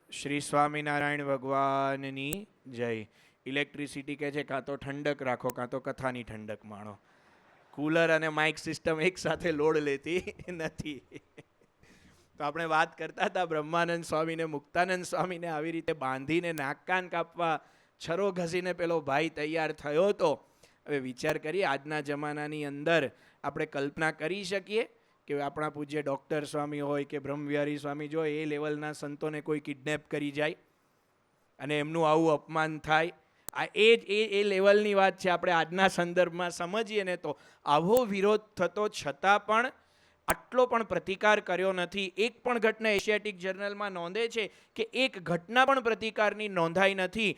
શ્રી સ્વામિનારાયણ ભગવાનની જય. ઇલેક્ટ્રિસિટી કહે છે કાં તો ઠંડક રાખો કાં તો કથાની ઠંડક માણો. કુલર અને માઇક સિસ્ટમ એક સાથે લોડ લેતી નથી. તો આપણે વાત કરતા હતા બ્રહ્માનંદ સ્વામીને મુક્તાનંદ સ્વામીને આવી રીતે બાંધીને નાક કાન કાપવા છરો ઘસીને પેલો ભાઈ તૈયાર થયો હતો. હવે વિચાર કરીએ આજના જમાનાની અંદર આપણે કલ્પના કરી શકીએ કે આપણા પૂજ્ય ડૉક્ટર સ્વામી હોય કે બ્રહ્મવિહારી સ્વામી જો એ લેવલના સંતોને કોઈ કિડનેપ કરી જાય અને એમનું આવું અપમાન થાય. આ એ લેવલની વાત છે. આપણે આજના સંદર્ભમાં સમજીએ ને તો આવો વિરોધ થતો છતાં પણ આટલો પણ પ્રતિકાર કર્યો નથી. એક પણ ઘટના એશિયાટિક જર્નલમાં નોંધે છે કે એક ઘટના પણ પ્રતિકારની નોંધાઈ નથી.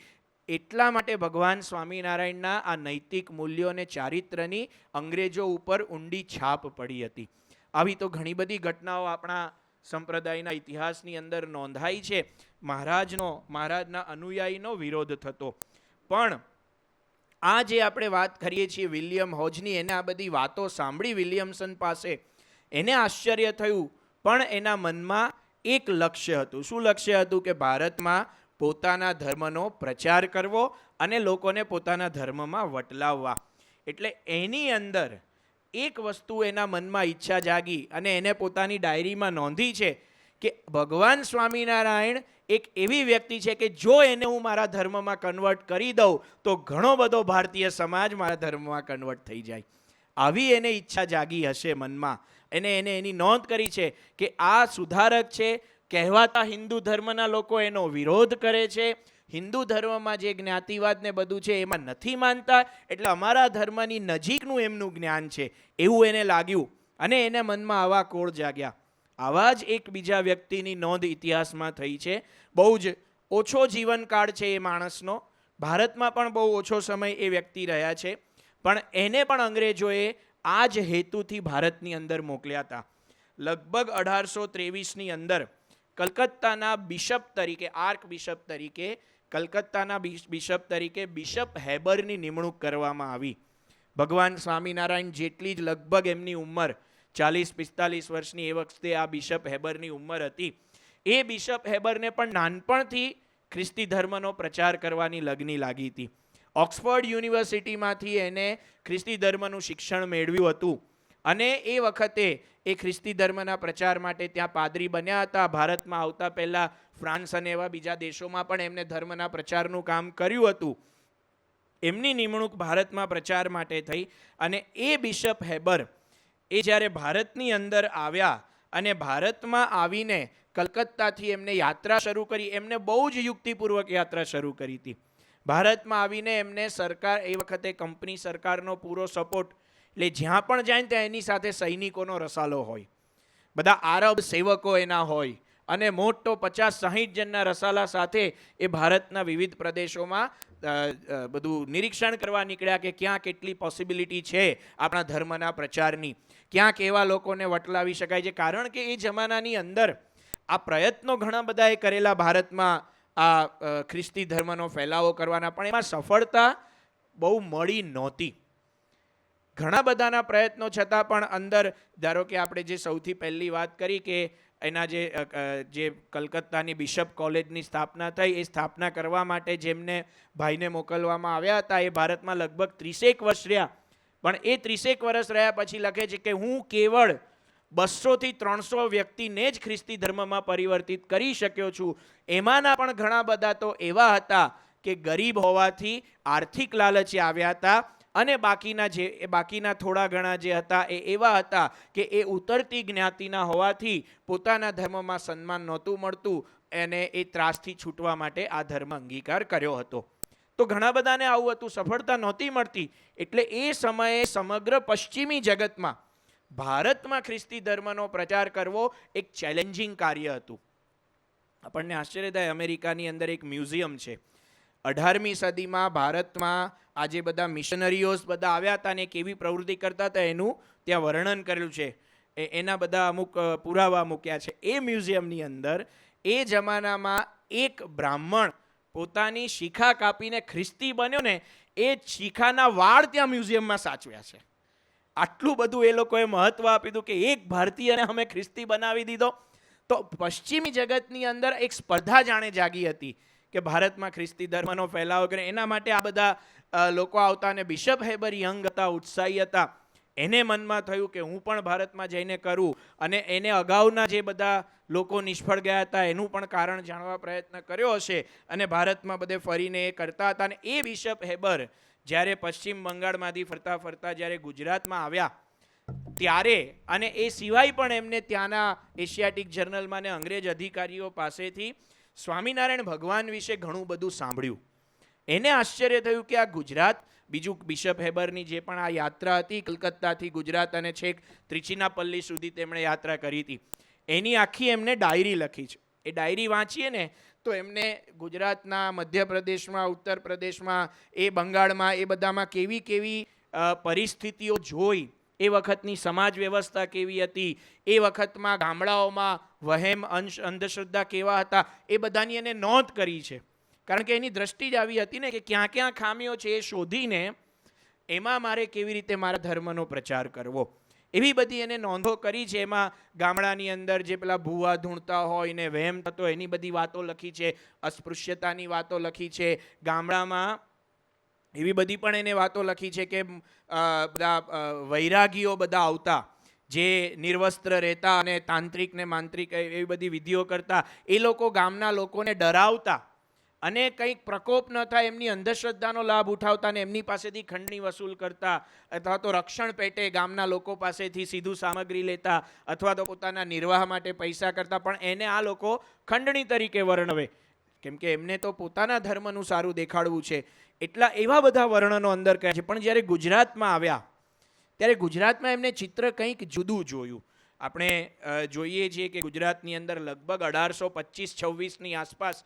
એટલા માટે ભગવાન સ્વામિનારાયણના આ નૈતિક મૂલ્યો અને ચારિત્રની અંગ્રેજો ઉપર ઊંડી છાપ પડી હતી. આવી તો ઘણી બધી ઘટનાઓ આપણા સંપ્રદાયના ઇતિહાસની અંદર નોંધાઈ છે. મહારાજના અનુયાયીનો વિરોધ થતો. પણ આ જે આપણે વાત કરીએ છીએ વિલિયમ હોજની, એને આ બધી વાતો સાંભળી વિલિયમસન પાસે એને આશ્ચર્ય થયું. પણ એના મનમાં એક લક્ષ્ય હતું. શું લક્ષ્ય હતું? કે ભારતમાં પોતાના ધર્મનો પ્રચાર કરવો અને લોકોને પોતાના ધર્મમાં વટલાવવા. એટલે એની અંદર એક વસ્તુ એના મનમાં ઈચ્છા જાગી અને એને પોતાની ડાયરીમાં નોંધી છે કે ભગવાન સ્વામિનારાયણ એક એવી વ્યક્તિ છે કે જો એને હું મારા ધર્મમાં કન્વર્ટ કરી દઉં તો ઘણો બધો ભારતીય સમાજ મારા ધર્મમાં કન્વર્ટ થઈ જાય. આવી એને ઈચ્છા જાગી હશે મનમાં. એને એની નોંધ કરી છે કે આ સુધારક છે. કહેવાતા હિન્દુ ધર્મના લોકો એનો વિરોધ કરે છે. હિન્દુ ધર્મમાં જે જ્ઞાતિવાદ ને બધું છે એમાં નથી માનતા, એટલે અમારા ધર્મની નજીકનું એમનું જ્ઞાન છે એવું એને લાગ્યું અને એને મનમાં આવા કોળ જાગ્યા. આવા જ એક બીજા વ્યક્તિની નોંધ ઇતિહાસમાં થઈ છે. બહુ જ ઓછો જીવનકાળ છે એ માણસનો. ભારતમાં પણ બહુ ઓછો સમય એ વ્યક્તિ રહ્યા છે. પણ એને પણ અંગ્રેજોએ આ જ હેતુથી ભારતની અંદર મોકલ્યા હતા. લગભગ 1823ની અંદર કલકત્તાના બિશપ તરીકે, આર્ક બિશપ તરીકે, કલકત્તાના બિશપ તરીકે બિશપ હેબરની નિમણૂક કરવામાં આવી. ભગવાન સ્વામિનારાયણ જેટલી જ લગભગ એમની ઉંમર 40-45 વર્ષની એ વખતે આ બિશપ હેબરની ઉંમર હતી. એ બિશપ હેબરને પણ નાનપણથી ખ્રિસ્તી ધર્મનો પ્રચાર કરવાની લગની લાગી હતી. ઓક્સફર્ડ યુનિવર્સિટીમાંથી એને ખ્રિસ્તી ધર્મનું શિક્ષણ મેળવ્યું હતું અને એ વખતે એ ખ્રિસ્તી ધર્મના પ્રચાર માટે ત્યાં પાદરી બન્યા હતા. ભારતમાં આવતા પહેલાં ફ્રાન્સ અને એવા બીજા દેશોમાં પણ એમને ધર્મના પ્રચારનું કામ કર્યું હતું. એમની નિમણૂક ભારતમાં પ્રચાર માટે થઈ અને એ બિશપ હેબર એ જ્યારે ભારતની અંદર આવ્યા અને ભારતમાં આવીને કલકત્તાથી એમને યાત્રા શરૂ કરી. એમને બહુ જ યુક્તિપૂર્વક યાત્રા શરૂ કરી હતી. ભારતમાં આવીને એમને સરકાર, એ વખતે કંપની સરકારનો પૂરો સપોર્ટ, એટલે જ્યાં પણ જાય ત્યાં એની સાથે સૈનિકોનો રસાલો હોય, બધા આરબ સેવકો એના હોય અને મોટો 50-60 જણના રસાલા સાથે એ ભારતના વિવિધ પ્રદેશોમાં બધું નિરીક્ષણ કરવા નીકળ્યા કે ક્યાં કેટલી પોસિબિલિટી છે આપણા ધર્મના પ્રચારની, ક્યાં કેવા લોકોને વટલાવી શકાય છે. કારણ કે એ જમાનાની અંદર આ પ્રયત્નો ઘણા બધાએ કરેલા ભારતમાં આ ખ્રિસ્તી ધર્મનો ફેલાવો કરવાના, પણ એમાં સફળતા બહુ મળી નહોતી. ઘણા બધાના પ્રયત્નો છતાં પણ અંદર, ધારો કે આપણે જે સૌથી પહેલી વાત કરી કે એના જે કલકત્તાની બિશપ કોલેજની સ્થાપના થઈ, એ સ્થાપના કરવા માટે જેમને ભાઈને મોકલવામાં આવ્યા હતા એ ભારતમાં લગભગ 30 વર્ષ રહ્યા. પણ એ 30 વર્ષ રહ્યા પછી લખે છે કે હું કેવળ 200-300 વ્યક્તિને જ ખ્રિસ્તી ધર્મમાં પરિવર્તિત કરી શક્યો છું. એમાંના પણ ઘણા બધા તો એવા હતા કે ગરીબ હોવાથી આર્થિક લાલચે આવ્યા હતા અને બાકીના થોડા ઘણા જે હતા એ એવા હતા કે એ ઉતરતી જ્ઞાતિના હોવાથી પોતાના ધર્મમાં સન્માન નહોતું મળતું અને એ ત્રાસથી છૂટવા માટે આ ધર્મ અંગીકાર કર્યો હતો. તો ઘણા બધાને આવું હતું, સફળતા નહોતી મળતી. એટલે એ સમયે સમગ્ર પશ્ચિમી જગતમાં ભારતમાં ખ્રિસ્તી ધર્મનો પ્રચાર કરવો એક ચેલેન્જિંગ કાર્ય હતું. આપણને આશ્ચર્ય થાય, અમેરિકાની અંદર એક મ્યુઝિયમ છે. 18મી સદીમાં ભારતમાં આજે બધા મિશનરીઓઝ બધા આવ્યા હતા ને કેવી પ્રવૃત્તિ કરતા હતા એનું ત્યાં વર્ણન કરેલું છે. એના બધા અમુક પુરાવા મૂક્યા છે. એ મ્યુઝિયમની અંદર એ જમાનામાં એક બ્રાહ્મણ પોતાની શિખા કાપીને ખ્રિસ્તી બન્યો ને, એ શિખાના વાળ ત્યાં મ્યુઝિયમમાં સાચવ્યા છે. આટલું બધું એ લોકોએ મહત્વ આપ્યું હતું કે એક ભારતીયને અમે ખ્રિસ્તી બનાવી દીધો. તો પશ્ચિમી જગતની અંદર એક સ્પર્ધા જાણે જાગી હતી કે ભારતમાં ખ્રિસ્તી ધર્મનો ફેલાવો કરે. એના માટે આ બધા લોકો આવતા અને બિશપ હેબર યંગ હતા, ઉત્સાહી હતા. એને મનમાં થયું કે હું પણ ભારતમાં જઈને કરું, અને એને અગાઉના જે બધા લોકો નિષ્ફળ ગયા હતા એનું પણ કારણ જાણવા પ્રયત્ન કર્યો હશે, અને ભારતમાં બધે ફરીને એ કરતા હતા. અને એ બિશપ હેબર જ્યારે પશ્ચિમ બંગાળમાંથી ફરતા ફરતા જ્યારે ગુજરાતમાં આવ્યા ત્યારે, અને એ સિવાય પણ એમને ત્યાંના એશિયાટિક જર્નલમાં ને અંગ્રેજ અધિકારીઓ પાસેથી સ્વામિનારાયણ ભગવાન વિશે ઘણું બધું સાંભળ્યું. એને આશ્ચર્ય થયું કે આ ગુજરાત, બીજું બિશપ હેબરની જે પણ આ યાત્રા હતી કલકત્તાથી ગુજરાત અને છેક ત્રિચિનાપલ્લી સુધી તેમણે યાત્રા કરી હતી, એની આખી એમને ડાયરી લખી છે. એ ડાયરી વાંચીએ ને તો એમને ગુજરાતના, મધ્યપ્રદેશમાં, ઉત્તર પ્રદેશમાં, એ બંગાળમાં, એ બધામાં કેવી કેવી પરિસ્થિતિઓ જોઈ, એ વખતની સમાજ વ્યવસ્થા કેવી હતી, એ વખતમાં ગામડાઓમાં વહેમ, અંધશ્રદ્ધા કેવા હતા, એ બધાની એને નોંધ કરી છે. કારણ કે એની દ્રષ્ટિ જ આવી હતી ને કે ક્યાં ક્યાં ખામીઓ છે એ શોધીને એમાં મારે કેવી રીતે મારા ધર્મનો પ્રચાર કરવો, એવી બધી એને નોંધો કરી છે. એમાં ગામડાની અંદર જે પેલા ભૂવા ધૂણતા હોય ને વહેમ થતો, એની બધી વાતો લખી છે. અસ્પૃશ્યતાની વાતો લખી છે. ગામડામાં એવી બધી પણ એને વાતો લખી છે કે બધા વૈરાગીઓ બધા આવતા, જે નિર્વસ્ત્ર રહેતા અને તાંત્રિક ને માંત્રિક એવી બધી વિધિઓ કરતા, એ લોકો ગામના લોકોને ડરાવતા અને કંઈક પ્રકોપ ન થાય એમની અંધશ્રદ્ધાનો લાભ ઉઠાવતા ને એમની પાસેથી ખંડણી વસૂલ કરતા, અથવા તો રક્ષણ પેટે ગામના લોકો પાસેથી સીધું સામગ્રી લેતા, અથવા તો પોતાના નિર્વાહ માટે પૈસા કરતા. પણ એને આ લોકો ખંડણી તરીકે વર્ણવે, કેમ કે એમને તો પોતાના ધર્મનું સારું દેખાડવું છે. એટલા એવા બધા વર્ણનો અંદર કહે છે. પણ જ્યારે ગુજરાતમાં આવ્યા ત્યારે ગુજરાતમાં એમને ચિત્ર કંઈક જુદું જોયું. આપણે જોઈએ છીએ કે ગુજરાતની અંદર લગભગ 1825-26ની આસપાસ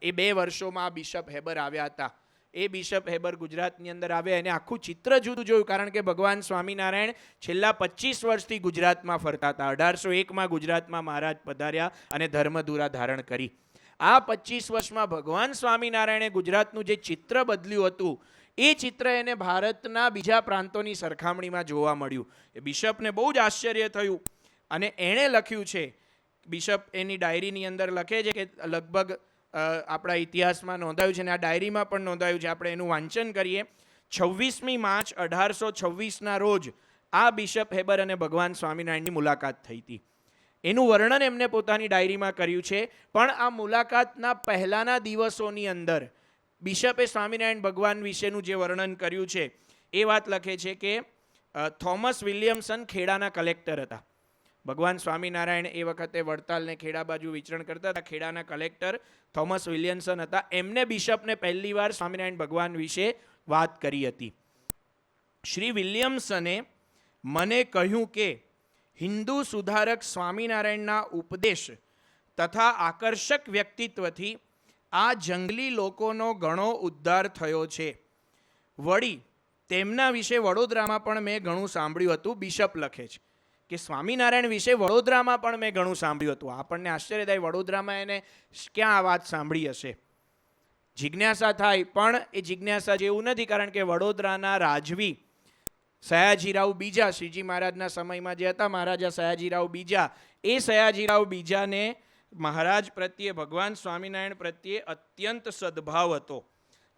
એ 2 વર્ષોમાં બિશપ હેબર આવ્યા હતા. એ બિશપ હેબર ગુજરાતની અંદર આવ્યા, એને આખું ચિત્ર જુદું જોયું. કારણ કે ભગવાન સ્વામિનારાયણ છેલ્લા 25 વર્ષથી ગુજરાતમાં ફરતા હતા. 1801માં ગુજરાતમાં મહારાજ પધાર્યા અને ધર્મધુરા ધારણ કરી. આ 25 વર્ષમાં ભગવાન સ્વામિનારાયણે ગુજરાતનું જે ચિત્ર બદલ્યું હતું, એ ચિત્ર એને ભારતના બીજા પ્રાંતોની સરખામણીમાં જોવા મળ્યું. એ બિશપને બહુ જ આશ્ચર્ય થયું, અને એણે લખ્યું છે, બિશપ એની ડાયરીની અંદર લખે છે કે લગભગ આપણા ઇતિહાસમાં નોંધાયું છે, અને આ ડાયરીમાં પણ નોંધાયું છે. આપણે એનું વાંચન કરીએ. 26મી માર્ચ 1826ના રોજ આ બિશપ હેબર અને ભગવાન સ્વામિનારાયણની મુલાકાત થઈ હતી. એનું વર્ણન એમને પોતાની ડાયરીમાં કર્યું છે. પણ આ મુલાકાતના પહેલાના દિવસોની અંદર બિશપે સ્વામિનારાયણ ભગવાન વિશેનું જે વર્ણન કર્યું છે, એ વાત લખે છે કે થોમસ વિલિયમસન ખેડાના કલેક્ટર હતા. ભગવાન સ્વામિનારાયણ એ વખતે વડતાલ ને ખેડા બાજુ વિચરણ કરતા હતા. ખેડાના કલેક્ટર થોમસ વિલિયમસન હતા. એમને બિશપને પહેલી વાર સ્વામિનારાયણ ભગવાન વિશે વાત કરી હતી. શ્રી વિલિયમસને મને કહ્યું કે હિન્દુ સુધારક સ્વામિનારાયણના ઉપદેશ તથા આકર્ષક વ્યક્તિત્વથી આ જંગલી લોકોનો ઘણો ઉદ્ધાર થયો છે. વળી તેમના વિશે વડોદરામાં પણ મેં ઘણું સાંભળ્યું હતું. બિશપ લખે છે કે સ્વામિનારાયણ વિશે વડોદરામાં પણ મેં ઘણું સાંભળ્યું હતું. આપણને આશ્ચર્ય થાય, વડોદરામાં એને ક્યાં આ વાત સાંભળી હશે? જિજ્ઞાસા થાય, પણ એ જિજ્ઞાસા જેવું નથી. કારણ કે વડોદરાના રાજવી સયાજીરાવ બીજા, શ્રીજી મહારાજના સમયમાં જે હતા મહારાજા સયાજીરાવ બીજા, એ સયાજીરાવ બીજાને મહારાજ પ્રત્યે, ભગવાન સ્વામિનારાયણ પ્રત્યે અત્યંત સદભાવ હતો,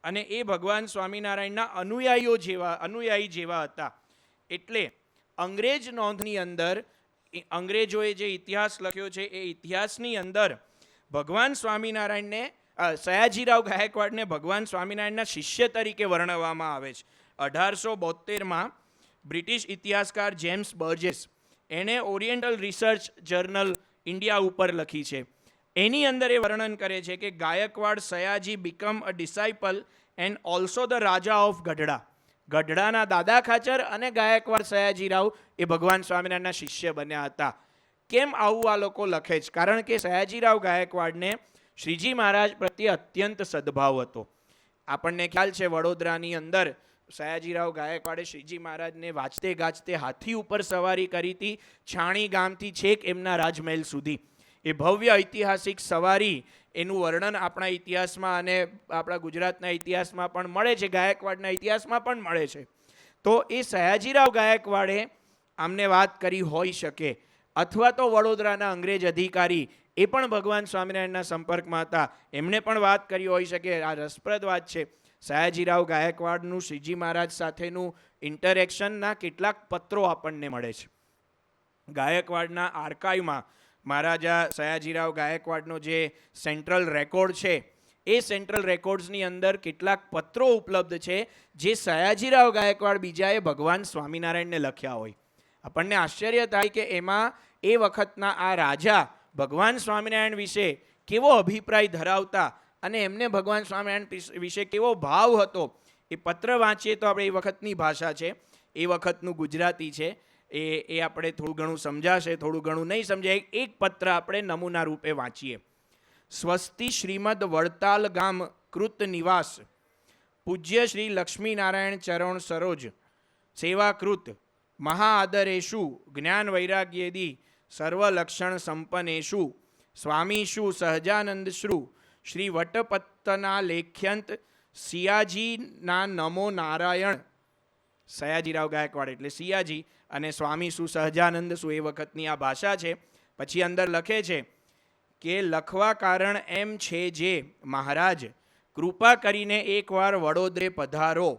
અને એ ભગવાન સ્વામિનારાયણના અનુયાયી જેવા હતા. એટલે અંગ્રેજ નોંધની અંદર અંગ્રેજોએ જે ઇતિહાસ લખ્યો છે, એ ઇતિહાસની અંદર ભગવાન સ્વામિનારાયણને, સયાજીરાવ ગાયકવાડને ભગવાન સ્વામિનારાયણના શિષ્ય તરીકે વર્ણવવામાં આવે છે. 1872માં બ્રિટિશ ઇતિહાસકાર જેમ્સ બર્જેસ, એણે ઓરિએન્ટલ રિસર્ચ જર્નલ ઇન્ડિયા ઉપર લખી છે. એની અંદર એ વર્ણન કરે છે કે Gaekwad Sayaji became a disciple and also the raja of Gadhada. ગઢડાના દાદા ખાચર અને ગાયકવાડ સયાજીરાવ એ ભગવાન સ્વામિનારાયણના શિષ્ય બન્યા હતા. કેમ આવું આ લોકો લખે છે? કારણ કે સયાજીરાવ ગાયકવાડને શ્રીજી મહારાજ પ્રત્યે અત્યંત સદભાવ હતો. આપણને ખ્યાલ છે, વડોદરાની અંદર સયાજીરાવ ગાયકવાડે શ્રીજી મહારાજને વાંચતે ગાજતે હાથી ઉપર સવારી કરી હતી, છાણી ગામથી છેક એમના રાજમહેલ સુધી. એ ભવ્ય ઐતિહાસિક સવારી, એનું વર્ણન આપણા ઇતિહાસમાં અને આપણા ગુજરાતના ઇતિહાસમાં પણ મળે છે, ગાયકવાડના ઇતિહાસમાં પણ મળે છે. તો એ સયાજીરાવ ગાયકવાડે આમને વાત કરી હોઈ શકે, અથવા તો વડોદરાના અંગ્રેજ અધિકારી એ પણ ભગવાન સ્વામિનારાયણના સંપર્કમાં હતા, એમણે પણ વાત કરી હોઈ શકે. આ રસપ્રદ વાત છે. સયાજીરાવ ગાયકવાડનું શ્રીજી મહારાજ સાથેનું ઇન્ટરેક્શનના કેટલાક પત્રો આપણને મળે છે. ગાયકવાડના આર્કાઇવમાં મહારાજા સયાજીરાવ ગાયકવાડનો જે સેન્ટ્રલ રેકોર્ડ છે એ સેન્ટ્રલ રેકોર્ડ્સની અંદર કેટલાક પત્રો ઉપલબ્ધ છે જે સયાજીરાવ ગાયકવાડ બીજાએ ભગવાન સ્વામિનારાયણને લખ્યા હોય. આપણને આશ્ચર્ય થાય કે એમાં એ વખતના આ રાજા ભગવાન સ્વામિનારાયણ વિશે કેવો અભિપ્રાય ધરાવતા અને એમને ભગવાન સ્વામિનારાયણ વિશે કેવો ભાવ હતો. એ પત્ર વાંચીએ તો આપણે એ વખતની ભાષા છે, એ વખતનું ગુજરાતી છે, એ આપણે થોડું ઘણું સમજાશે, થોડું ઘણું નહીં સમજાય. એક પત્ર આપણે નમૂના રૂપે વાંચીએ. સ્વસ્તિ શ્રીમદ વડતાલ ગામ કૃત નિવાસ પૂજ્ય શ્રી લક્ષ્મીનારાયણ ચરણ સરોજ સેવાકૃત મહાઆદરેશુ જ્ઞાન વૈરાગ્યેદી સર્વલક્ષણ સંપન્નેશુ સ્વામીશુ સહજાનંદશ્રુ શ્રી વટપત્તના લેખ્યંત સિયાજીના નમો નારાયણ. સયાજીરાવ ગાયકવાડ એટલે સિયાજી અને સ્વામી સુ સહજાનંદ સુ એ વખતની આ ભાષા છે. પછી અંદર લખે છે કે લખવા કારણ એમ છે જે મહારાજ કૃપા કરીને એકવાર વડોદરે પધારો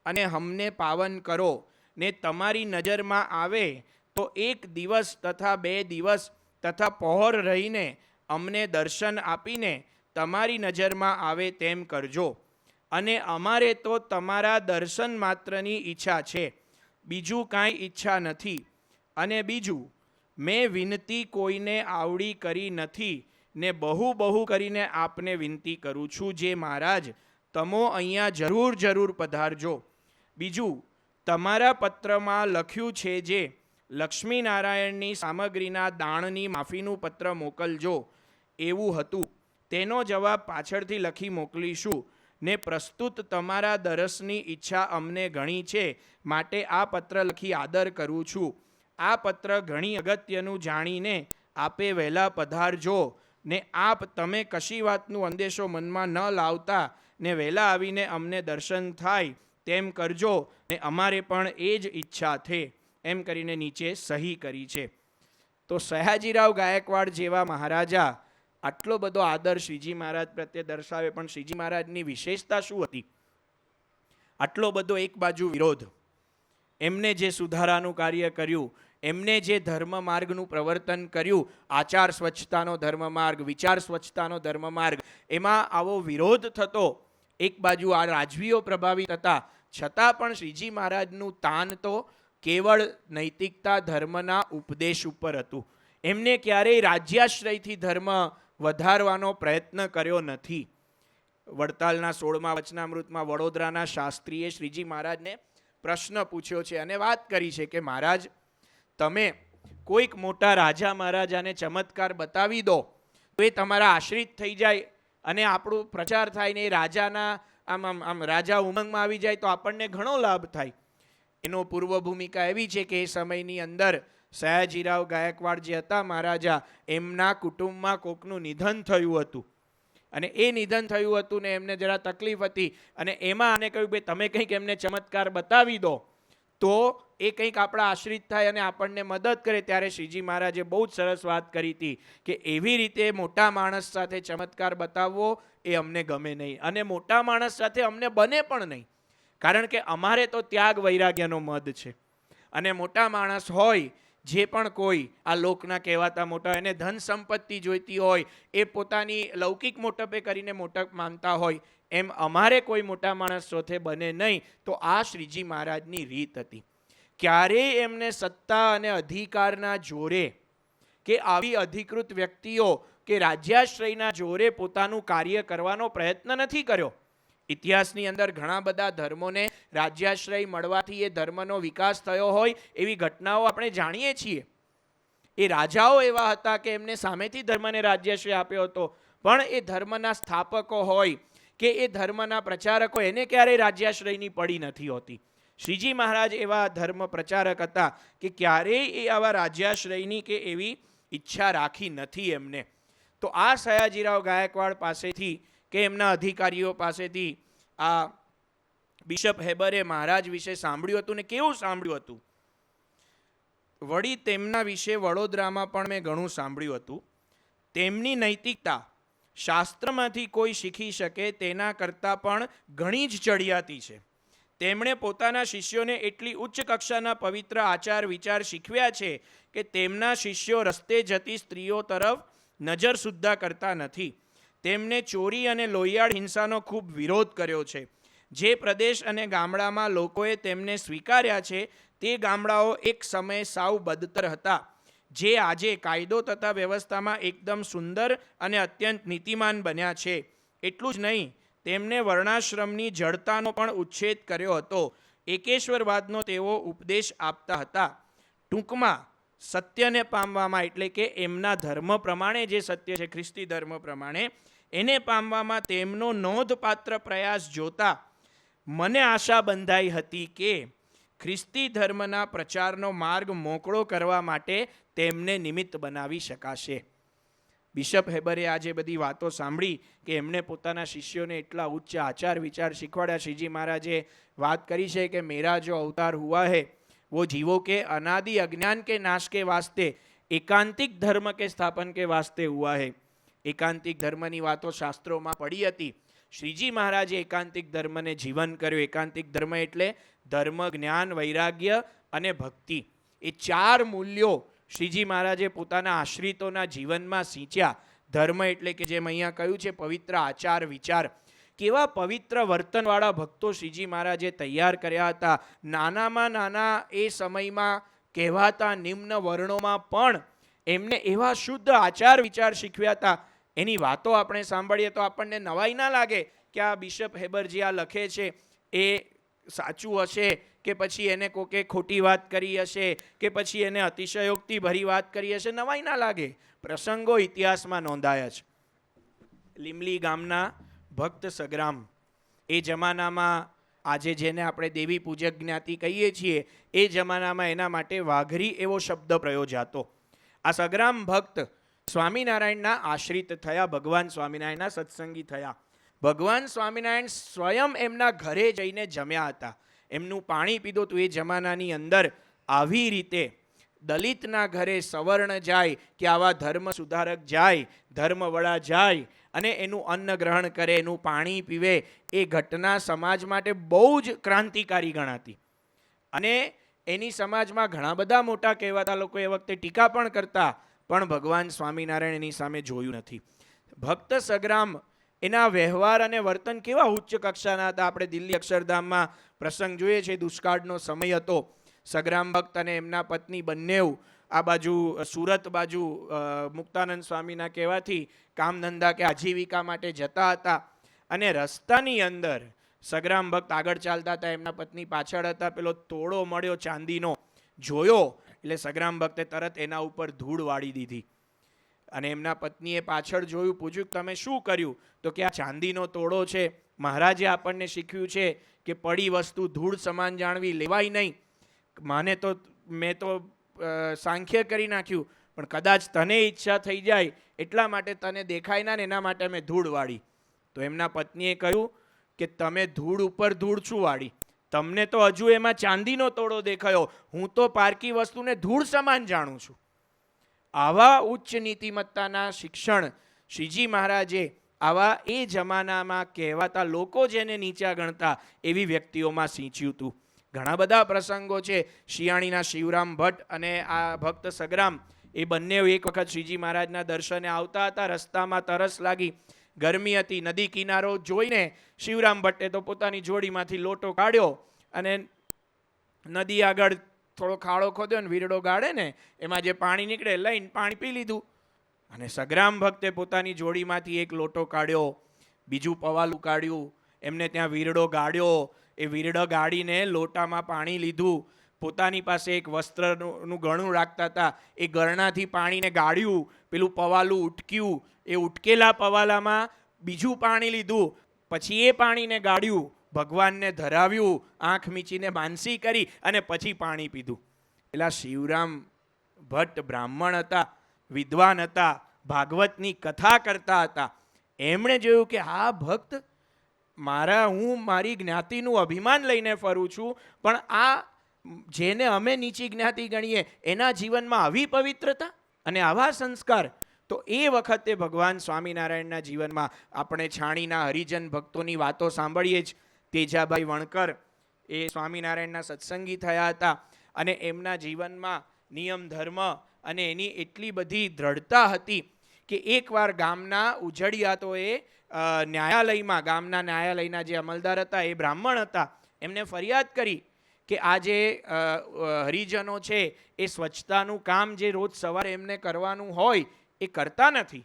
અને હમને પાવન કરો ને તમારી નજરમાં આવે તો એક દિવસ તથા 2 દિવસ તથા પહોર રહીને અમને દર્શન આપીને તમારી નજરમાં આવે તેમ કરજો. અને અમારે તો તમારા દર્શન માત્રની ઈચ્છા છે, બીજું કાંઈ ઈચ્છા નથી. અને બીજું, મેં વિનંતી કોઈને આવડી કરી નથી ને બહુ કરીને આપને વિનંતી કરું છું જે મહારાજ તમો અહીંયા જરૂર પધારજો. બીજું, તમારા પત્રમાં લખ્યું છે જે લક્ષ્મીનારાયણની સામગ્રીના દાણની માફીનું પત્ર મોકલજો એવું હતું, તેનો જવાબ પાછળથી લખી મોકલીશું. ને પ્રસ્તુત તમારા દરસની ઈચ્છા અમને ઘણી છે માટે આ પત્ર લખી આદર કરું છું. આ પત્ર ઘણી અગત્યનું જાણીને આપે વહેલા પધારજો ને આપ તમે કશી વાતનું અંદેશો મનમાં ન લાવતા ને વહેલા આવીને અમને દર્શન થાય તેમ કરજો ને અમારે પણ એ જ ઈચ્છા છે. એમ કરીને નીચે સહી કરી છે. તો સયાજીરાવ ગાયકવાડ જેવા મહારાજા આટલો બધો આદર શ્રીજી મહારાજ પ્રત્યે દર્શાવે, પણ શ્રીજી મહારાજની વિશેષતા શું હતી? આટલો બધો એક બાજુ વિરોધ, એમને જે સુધારાનું કાર્ય કર્યું, એમને જે ધર્મ માર્ગનું પ્રવર્તન કર્યું, આચાર સ્વચ્છતાનો ધર્મ માર્ગ, વિચાર સ્વચ્છતાનો ધર્મ માર્ગ, એમાં આવો વિરોધ થતો, એક બાજુ આ રાજવીઓ પ્રભાવિત હતા, છતાં પણ શ્રીજી મહારાજનું તાન તો કેવળ નૈતિકતા ધર્મના ઉપદેશ ઉપર હતું. એમને ક્યારેય રાજ્યાશ્રયથી ધર્મ વધારવાનો પ્રયત્ન કર્યો નથી. વડતાલના 16મા વચનામૃતમાં વડોદરાના શાસ્ત્રીએ શ્રીજી મહારાજને પ્રશ્ન પૂછ્યો છે અને વાત કરી છે કે મહારાજ, તમે કોઈક મોટા રાજા મહારાજાને ચમત્કાર બતાવી દો તો એ તમારા આશ્રિત થઈ જાય અને આપણું પ્રચાર થાય ને એ રાજાના આમ રાજા ઉમંગમાં આવી જાય તો આપણને ઘણો લાભ થાય. એનો પૂર્વ ભૂમિકા એવી છે કે એ સમયની અંદર સયાજીરાવ ગાયકવાડ જે હતા મહારાજા, એમના કુટુંબમાં કોકનું નિધન થયું હતું અને એ નિધન થયું હતું ને એમને જરા તકલીફ હતી અને એમાં આને કહ્યું કે તમે કંઈક એમને ચમત્કાર બતાવી દો તો એ કંઈક આપણા આશ્રિત થાય અને આપણને મદદ કરે. ત્યારે શ્રીજી મહારાજે બહુ જ સરસ વાત કરી હતી કે એવી રીતે મોટા માણસ સાથે ચમત્કાર બતાવવો એ અમને ગમે નહીં અને મોટા માણસ સાથે અમને બને પણ નહીં, કારણ કે અમારે તો ત્યાગ વૈરાગ્યનો મદ છે. અને મોટા માણસ હોય જે પણ કોઈ આ લોકના કહેવાતા મોટા, એને ધન સંપત્તિ જોઈતી હોય, એ પોતાની લૌકિક મોટપે કરીને મોટપ માનતા હોય, એમ અમારે કોઈ મોટા માણસ સાથે બને નહીં. તો આ શ્રીજી મહારાજની રીત હતી. ક્યારેય એમને સત્તા અને અધિકારના જોરે કે આવી અધિકૃત વ્યક્તિઓ કે રાજ્યાશ્રયના જોરે પોતાનું કાર્ય કરવાનો પ્રયત્ન નથી કર્યો. ઇતિહાસની અંદર ઘણા બધા ધર્મોને રાજ્યાશ્રય મળવાથી એ ધર્મનો વિકાસ થયો હોય એવી ઘટનાઓ આપણે જાણીએ છીએ. એ રાજાઓ એવા હતા કે એમને સામેથી ધર્મને રાજ્યાશ્રય આપ્યો હતો, પણ એ ધર્મના સ્થાપકો હોય કે એ ધર્મના પ્રચારકો, એને ક્યારેય રાજ્યાશ્રયની પડી નથી હોતી. શ્રીજી મહારાજ એવા ધર્મ પ્રચારક હતા કે ક્યારેય એ આવા રાજ્યાશ્રયની કે એવી ઈચ્છા રાખી નથી એમને. તો આ સયાજીરાવ ગાયકવાડ પાસેથી કે એમના અધિકારીઓ પાસેથી આ બિશપ હેબરે મહારાજ વિશે સાંભળ્યું હતું ને કેવું સાંભળ્યું હતું? વળી તેમના વિશે વડોદરામાં પણ મેં ઘણું સાંભળ્યું હતું. તેમની નૈતિકતા શાસ્ત્રમાંથી કોઈ શીખી શકે તેના કરતાં પણ ઘણી જ ચડિયાતી છે. તેમણે પોતાના શિષ્યોને એટલી ઉચ્ચ કક્ષાના પવિત્ર આચાર વિચાર શીખવ્યા છે કે તેમના શિષ્યો રસ્તે જતી સ્ત્રીઓ તરફ નજર સુદ્ધા કરતા નથી. તેમને ચોરી અને લોહિયાળ હિંસાનો ખૂબ વિરોધ કર્યો છે. જે પ્રદેશ અને ગામડામાં લોકોએ તેમને સ્વીકાર્યા છે તે ગામડાઓ એક સમયે સાવ બદતર હતા, જે આજે કાયદો તથા વ્યવસ્થામાં એકદમ સુંદર અને અત્યંત નીતિમાન બન્યા છે. એટલું જ નહીં, તેમણે વર્ણાશ્રમની જડતાનો પણ ઉચ્છેદ કર્યો હતો. એકેશ્વરવાદનો તેઓ ઉપદેશ આપતા હતા. ટૂંકમાં સત્યને પામવામાં, એટલે કે એમના ધર્મ પ્રમાણે જે સત્ય છે, ખ્રિસ્તી ધર્મ પ્રમાણે, એને પામવામાં તેમનો નોંધપાત્ર પ્રયાસ જોતા મને આશા બંધાઈ હતી કે ખ્રિસ્તી ધર્મના પ્રચારનો માર્ગ મોકળો કરવા માટે તેમને નિમિત્ત બનાવી શકાશે. બિશપ હેબરે આજે બધી વાતો સાંભળી કે એમણે પોતાના શિષ્યોને એટલા ઉચ્ચ આચાર વિચાર શીખવાડ્યા. શ્રીજી મહારાજે વાત કરી છે કે મેરા જો અવતાર હુઆ હૈ वो जीवों के अनादि अज्ञान के नाश के वास्ते एकांतिक धर्म के स्थापन के वास्ते हुआ है. एकांतिक धर्मની વાતો શાસ્ત્રોમાં પડી હતી. શ્રીજી મહારાજે એકાંતિક ધર્મને જીવન કર્યું. એકાંતિક ધર્મ એટલે ધર્મ, જ્ઞાન, વૈરાગ્ય અને ભક્તિ. એ 4 મૂલ્યો શ્રીજી મહારાજે પોતાના આશ્રિતોના જીવનમાં સિંચ્યા. ધર્મ એટલે કે જેમ અહીંયા કહ્યું છે પવિત્ર આચાર વિચાર. કેવા પવિત્ર વર્તનવાળા ભક્તો શ્રીજી મહારાજે તૈયાર કર્યા હતા. નાનામાં નાના એ સમયમાં કહેવાતા નિમ્ન વર્ણોમાં પણ એમને એવા શુદ્ધ આચાર વિચાર શીખવ્યા હતા. એની વાતો આપણે સાંભળીએ તો આપણને નવાઈ ના લાગે કે આ બિશપ હેબરજી આ લખે છે એ સાચું હશે કે પછી એને કોકે ખોટી વાત કરી હશે કે પછી એને અતિશયોક્તિ ભરી વાત કરી હશે. નવાઈ ના લાગે. પ્રસંગો ઇતિહાસમાં નોંધાયા છે. લીમલી ગામના ભક્ત સગ્રામ, એ જમાનામાં આજે જેને આપણે દેવી પૂજક જ્ઞાતિ કહીએ છીએ એ જમાનામાં એના માટે વાઘરી એવો શબ્દ પ્રયોજાતો. આ સગ્રામ ભક્ત સ્વામિનારાયણના આશ્રિત થયા, ભગવાન સ્વામિનારાયણના સત્સંગી થયા. ભગવાન સ્વામિનારાયણ સ્વયં એમના ઘરે જઈને જમ્યા હતા, એમનું પાણી પીધું હતું. એ જમાનાની અંદર આવી રીતે દલિતના ઘરે સવર્ણ જાય કે આવા ધર્મ સુધારક જાય, ધર્મવડા જાય અને એનું અન્ન ગ્રહણ કરે, એનું પાણી પીવે, એ ઘટના સમાજ માટે બહુ જ ક્રાંતિકારી ગણાતી. અને એની સમાજમાં ઘણા બધા મોટા કહેવાતા લોકો એ વખતે ટીકા પણ કરતા, પણ ભગવાન સ્વામિનારાયણ એની સામે જોયું નથી. ભક્ત સગ્રામ એના વ્યવહાર અને વર્તન કેવા ઉચ્ચ કક્ષાના હતા. આપણે દિલ્હી અક્ષરધામમાં પ્રસંગ જોઈએ છે, દુષ્કાળનો સમય હતો. સગ્રામ ભક્ત અને એમના પત્ની બંનેવ આ બાજુ સુરત બાજુ મુક્તાનંદ સ્વામીના કહેવાથી કામ ધંધા કે આજીવિકા માટે જતા હતા. અને રસ્તાની અંદર સગ્રામ ભક્ત આગળ ચાલતા હતા, એમના પત્ની પાછળ હતા. પેલો તોડો મળ્યો ચાંદીનો, જોયો એટલે સગ્રામ ભક્તે તરત એના ઉપર ધૂળ વાળી દીધી. અને એમના પત્નીએ પાછળ જોયું, પૂછ્યું તમે શું કર્યું? તો કે આ ચાંદીનો તોડો છે, મહારાજે આપણને શીખ્યું છે કે પડી વસ્તુ ધૂળ સમાન જાણવી, લેવાય નહીં. મેં તો સાંખ્ય કરી નાખ્યું, પણ કદાચ તને ઈચ્છા થઈ જાય એટલા માટે તને દેખાય ના ને એના માટે મેં ધૂળ વાળી. તો એમના પત્નીએ કહ્યું કે તમે ધૂળ ઉપર ધૂળ શું વાળી? તમને તો હજુ એમાં ચાંદીનો તોડો દેખાયો, હું તો પારકી વસ્તુને ધૂળ સમાન જાણું છું. આવા ઉચ્ચ નીતિમત્તાના શિક્ષણ શ્રીજી મહારાજે આવા એ જમાનામાં કહેવાતા લોકો જેને નીચા ગણતા એવી વ્યક્તિઓમાં સિંચ્યું હતું. ઘણા બધા પ્રસંગો છે. શિયાળીના શિવરામ ભટ્ટ અને આ ભક્ત સગ્રામ એ બંને એક વખત શ્રીજી મહારાજના દર્શને આવતા હતા. રસ્તામાં તરસ લાગી, ગરમી હતી, નદી કિનારો જોઈને શિવરામ ભટ્ટે તો પોતાની જોડીમાંથી લોટો કાઢ્યો અને નદી આગળ થોડો ખાડો ખોદ્યો ને વીરડો ગાળે ને એમાં જે પાણી નીકળે લઈને પાણી પી લીધું. અને સગ્રામ ભક્તે પોતાની જોડીમાંથી એક લોટો કાઢ્યો, બીજું પવાલું કાઢ્યું, એમને ત્યાં વીરડો ગાળ્યો. એ વીરડો ગાળીને લોટામાં પાણી લીધું. પોતાની પાસે એક વસ્ત્રનું ગળું રાખતા હતા, એ ગરણાથી પાણીને ગાળ્યું, પેલું પવાલું ઉટક્યું, એ ઉટકેલા પવાલામાં બીજું પાણી લીધું, પછી એ પાણીને ગાળ્યું, ભગવાનને ધરાવ્યું, આંખ મીચીને માનસી કરી અને પછી પાણી પીધું. પેલા શિવરામ ભટ્ટ બ્રાહ્મણ હતા, વિદ્વાન હતા, ભાગવતની કથા કરતા હતા. એમણે જોયું કે આ ભક્ત હું મારી જ્ઞાતિનું અભિમાન લઈને ફરું છું, પણ આ જેને અમે નીચી જ્ઞાતિ ગણીએ એના જીવનમાં આવી પવિત્રતા અને આવા સંસ્કાર, તો એ વખતે ભગવાન સ્વામિનારાયણના જીવનમાં આપણે છાણીના હરિજન ભક્તોની વાતો સાંભળીએ જ. તેજાભાઈ વણકર એ સ્વામિનારાયણના સત્સંગી થયા હતા અને એમના જીવનમાં નિયમ ધર્મ અને એની એટલી બધી દ્રઢતા હતી કે એકવાર ગામના ઉજળિયાતોએ ન્યાયાલયમાં, ગામના ન્યાયાલયના જે અમલદાર હતા એ બ્રાહ્મણ હતા, એમને ફરિયાદ કરી કે આ જે હરિજનો છે એ સ્વચ્છતાનું કામ જે રોજ સવારે એમને કરવાનું હોય એ કરતા નથી.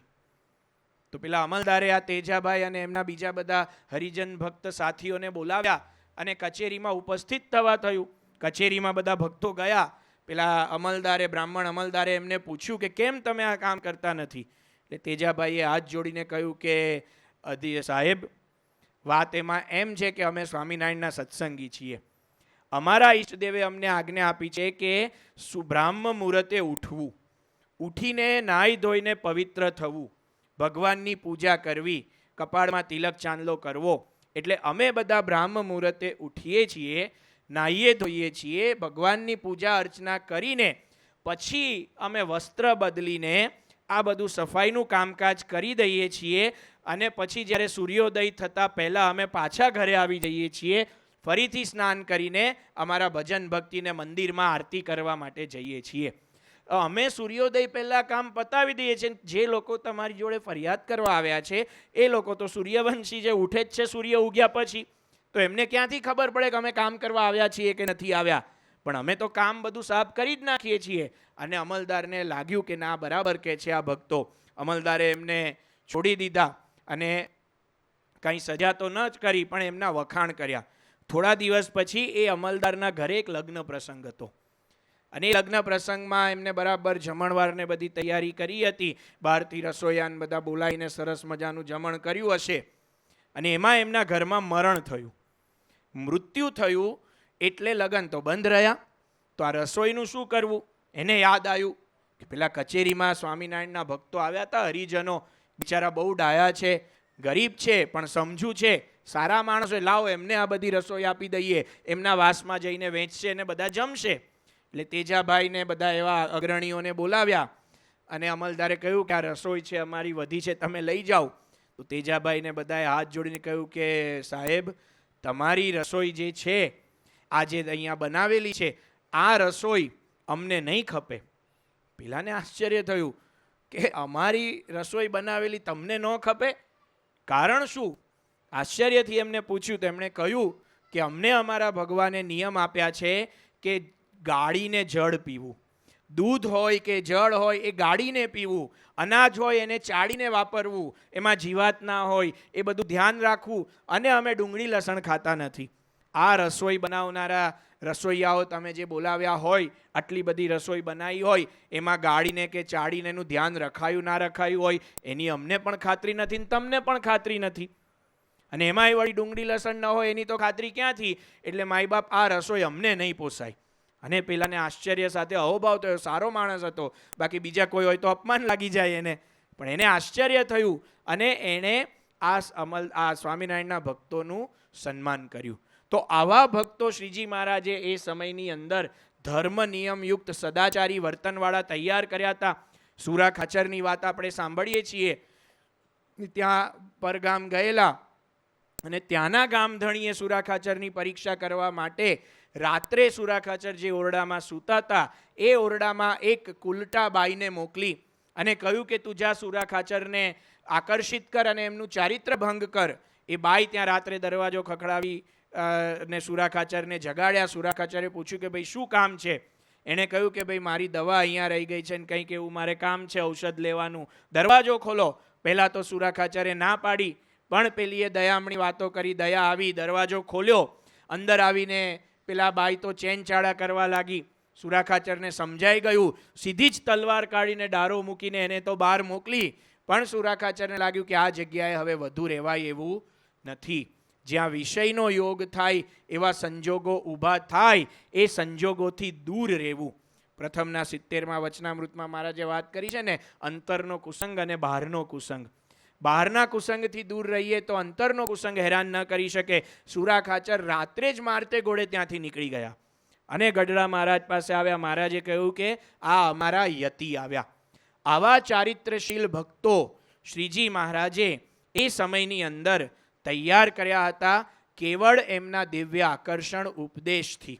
તો પેલા અમલદારે આ તેજાભાઈ અને એમના બીજા બધા હરિજન ભક્ત સાથીઓને બોલાવ્યા અને કચેરીમાં ઉપસ્થિત થવા થયું. કચેરીમાં બધા ભક્તો ગયા. પેલા અમલદારે, બ્રાહ્મણ અમલદારે એમને પૂછ્યું કે કેમ તમે આ કામ કરતા નથી? એટલે તેજાભાઈએ હાથ જોડીને કહ્યું કે સાહેબ, વાત એમાં એમ છે કે અમે સ્વામિનારાયણના સત્સંગી છીએ. અમારા ઈષ્ટદેવે અમને આજ્ઞા આપી છે કે બ્રાહ્મ મુહૂર્તે ઉઠવું, ઉઠીને નાહી ધોઈને પવિત્ર થવું, ભગવાનની પૂજા કરવી, કપાળમાં તિલક ચાંદલો કરવો. એટલે અમે બધા બ્રાહ્મ મુહૂર્તે ઉઠીએ છીએ, નાહીએ ધોઈએ છીએ, ભગવાનની પૂજા અર્ચના કરીને પછી અમે વસ્ત્ર બદલીને આ બધું સફાઈનું કામકાજ કરી દઈએ છીએ અને પછી જ્યારે સૂર્યોદય થતાં પહેલાં અમે પાછા ઘરે આવી જઈએ છીએ. ફરીથી સ્નાન કરીને અમારા ભજન ભક્તિને મંદિરમાં આરતી કરવા માટે જઈએ છીએ. અમે સૂર્યોદય પહેલાં કામ પતાવી દઈએ છીએ. જે લોકો તમારી જોડે ફરિયાદ કરવા આવ્યા છે એ લોકો તો સૂર્યવંશી જે ઉઠે જ છે સૂર્ય ઉગ્યા પછી, તો એમને ક્યાંથી ખબર પડે કે અમે કામ કરવા આવ્યા છીએ કે નથી આવ્યા? પણ અમે તો કામ બધું સાફ કરી જ નાખીએ છીએ. અને અમલદારને લાગ્યું કે ના, બરાબર કે છે આ ભક્તો. અમલદારે એમને છોડી દીધા અને કંઈ સજા તો ન જ કરી પણ એમના વખાણ કર્યા. થોડા દિવસ પછી એ અમલદારના ઘરે એક લગ્ન પ્રસંગ હતો અને એ લગ્ન પ્રસંગમાં એમને બરાબર જમણવારને બધી તૈયારી કરી હતી. બહારથી રસોઈયાને બધા બોલાવીને સરસ મજાનું જમણ કર્યું હશે અને એમાં એમના ઘરમાં મરણ થયું, મૃત્યુ થયું. એટલે લગ્ન તો બંધ રહ્યા. તો આ રસોઈનું શું કરવું? એને યાદ આવ્યું કે પેલા કચેરીમાં સ્વામિનારાયણના ભક્તો આવ્યા હતા, હરિજનો, બિચારા બહુ ડાયા છે, ગરીબ છે પણ સમજુ છે, સારા માણસો, લાવો એમને આ બધી રસોઈ આપી દઈએ, એમના વાસમાં જઈને વેચશે અને બધા જમશે. એટલે તેજાભાઈને બધા એવા અગ્રણીઓને બોલાવ્યા અને અમલદારે કહ્યું કે આ રસોઈ છે અમારી વધી છે, તમે લઈ જાઓ. તો તેજાભાઈને બધાએ હાથ જોડીને કહ્યું કે સાહેબ, તમારી રસોઈ જે છે આ જે અહીંયા બનાવેલી છે આ રસોઈ અમને નહીં ખપે. પેલાને આશ્ચર્ય થયું કે અમારી રસોઈ બનાવેલી તમને ન ખપે? કારણ શું? આશ્ચર્યથી એમને પૂછ્યું તો એમણે કહ્યું કે અમને અમારા ભગવાને નિયમ આપ્યા છે કે ગાળીને જળ પીવું, દૂધ હોય કે જળ હોય એ ગાળીને પીવું, અનાજ હોય એને ચાળીને વાપરવું, એમાં જીવાત ના હોય એ બધું ધ્યાન રાખવું, અને અમે ડુંગળી લસણ ખાતા નથી. આ રસોઈ બનાવનારા રસોઈયાઓ તમે જે બોલાવ્યા હોય, આટલી બધી રસોઈ બનાવી હોય, એમાં ગાળીને કે ચાળીને એનું ધ્યાન રખાયું ના રખાયું હોય એની અમને પણ ખાતરી નથી ને તમને પણ ખાતરી નથી. અને એમાંય વળી ડુંગળી લસણ ન હોય એની તો ખાતરી ક્યાંથી? એટલે માય બાપ, આ રસોઈ અમને નહીં પોસાય. અને પેલાને આશ્ચર્ય સાથે અહોભાવ થયો. સારો માણસ હતો, બાકી બીજા કોઈ હોય તો અપમાન લાગી જાય એને, પણ એને આશ્ચર્ય થયું અને એણે આ સ્વામિનારાયણના ભક્તોનું સન્માન કર્યું. તો આવા ભક્તો શ્રીજી મહારાજે એ સમયની અંદર ધર્મ નિયમયુક્ત સદાચારી વર્તનવાળા તૈયાર કર્યા હતા. સુરા ખાચરની વાત આપણે સાંભળીએ છીએ. ત્યાં પરગામ ગયેલા અને ત્યાંના ગામધણીએ સુરા ખાચરની પરીક્ષા કરવા માટે રાત્રે સુરા ખાચર જે ઓરડામાં સૂતા હતા એ ઓરડામાં એક કુલટા બાઈને મોકલી અને કહ્યું કે તું જા સુરા ખાચરને આકર્ષિત કર અને એમનું ચારિત્ર ભંગ કર. એ બાઈ ત્યાં રાત્રે દરવાજો ખખડાવી ને સુરા ખાચરને જગાડ્યા. સુરા ખાચરે પૂછ્યું કે ભાઈ શું કામ છે? એણે કહ્યું કે ભાઈ મારી દવા અહીંયા રહી ગઈ છે ને કંઈક એવું મારે કામ છે, ઔષધ લેવાનું, દરવાજો ખોલો. પહેલાં તો સુરા ખાચરે ના પાડી, પણ પેલીએ દયામણી વાતો કરી, દયા આવી, દરવાજો ખોલ્યો. અંદર આવીને પેલા બાઈ તો ચેન ચાળા કરવા લાગી. સુરા ખાચરને સમજાઈ ગયું, સીધી જ તલવાર કાઢીને ડારો મૂકીને એને તો બહાર મોકલી. પણ સુરા ખાચરને લાગ્યું કે આ જગ્યાએ હવે વધુ રહેવાય એવું નથી. જ્યાં વિષયનો યોગ થાય એવા સંજોગો ઊભા થાય એ સંજોગોથી દૂર રહેવું. પ્રથમના 70મા વચનામૃતમાં મહારાજે વાત કરી છે ને, અંતરનો કુસંગ અને બહારનો કુસંગ. બહારના કુસંગથી દૂર રહીએ તો અંતરનો કુસંગ હેરાન ન કરી શકે. સુરા ખાચર રાત્રે જ મારતે ઘોડે ત્યાંથી નીકળી ગયા અને ગઢડા મહારાજ પાસે આવ્યા. મહારાજે કહ્યું કે આ અમારા યતિ આવ્યા. આવા ચારિત્રશીલ ભક્તો શ્રીજી મહારાજે એ સમયની અંદર તૈયાર કર્યા હતા, કેવળ એમના દિવ્ય આકર્ષણ ઉપદેશથી.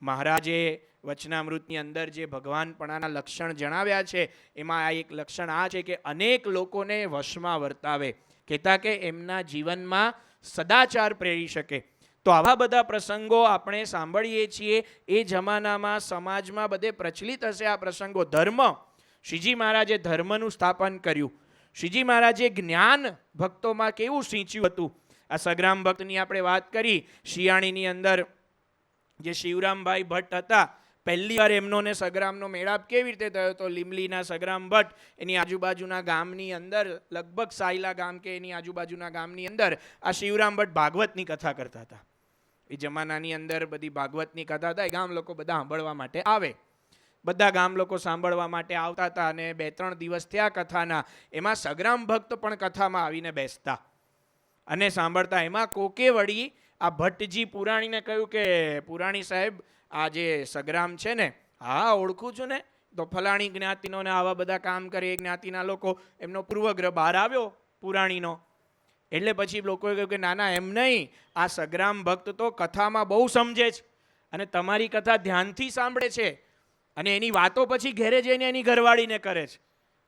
મહારાજે વચનામૃતની અંદર જે ભગવાનપણાના લક્ષણ જણાવ્યા છે એમાં આ એક લક્ષણ આ છે કે અનેક લોકોને વશમાં વર્તાવે, કહેતા કે એમના જીવનમાં સદાચાર પ્રેરી શકે. તો આવા બધા પ્રસંગો આપણે સાંભળીએ છીએ. એ જમાનામાં સમાજમાં બધે પ્રચલિત હશે આ પ્રસંગો. ધર્મ, શ્રીજી મહારાજે ધર્મનું સ્થાપન કર્યું. શ્રીજી મહારાજે જ્ઞાન ભક્તોમાં કેવું સિંચ્યું હતું. આ સગ્રામ ભક્તની આપણે વાત કરી. શિયાળીની અંદર જે શિવરામભાઈ ભટ્ટ હતા, પહેલી વાર એમનો ને સગ્રામનો મેળાપ કેવી રીતે થયો હતો. લીમલીના સગ્રામ ભટ્ટ એની આજુબાજુના ગામની અંદર, લગભગ સાયલા ગામ કે એની આજુબાજુના ગામની અંદર આ શિવરામ ભટ્ટ ભાગવતની કથા કરતા હતા. એ જમાનાની અંદર બધી ભાગવતની કથા હતા. એ ગામ લોકો બધા સાંભળવા માટે આવે. બધા ગામ લોકો સાંભળવા માટે આવતા હતા અને 2-3 દિવસ થયા કથાના. એમાં સગ્રામ ભક્ત પણ કથામાં આવીને બેસતા અને સાંભળતા. એમાં કોકે વળી આ ભટ્ટજી પુરાણીને કહ્યું કે પુરાણી સાહેબ, આ જે સગ્રામ છે ને, હા ઓળખું છું ને, તો ફલાણી જ્ઞાતિનો ને આવા બધા કામ કરે એ જ્ઞાતિના લોકો, એમનો પૂર્વગ્રહ બહાર આવ્યો પુરાણીનો. એટલે પછી લોકોએ કહ્યું કે ના ના, એમ નહીં, આ સગ્રામ ભક્ત તો કથામાં બહુ સમજે છે અને તમારી કથા ધ્યાનથી સાંભળે છે અને એની વાતો પછી ઘેરે જઈને એની ઘરવાળીને કરે છે.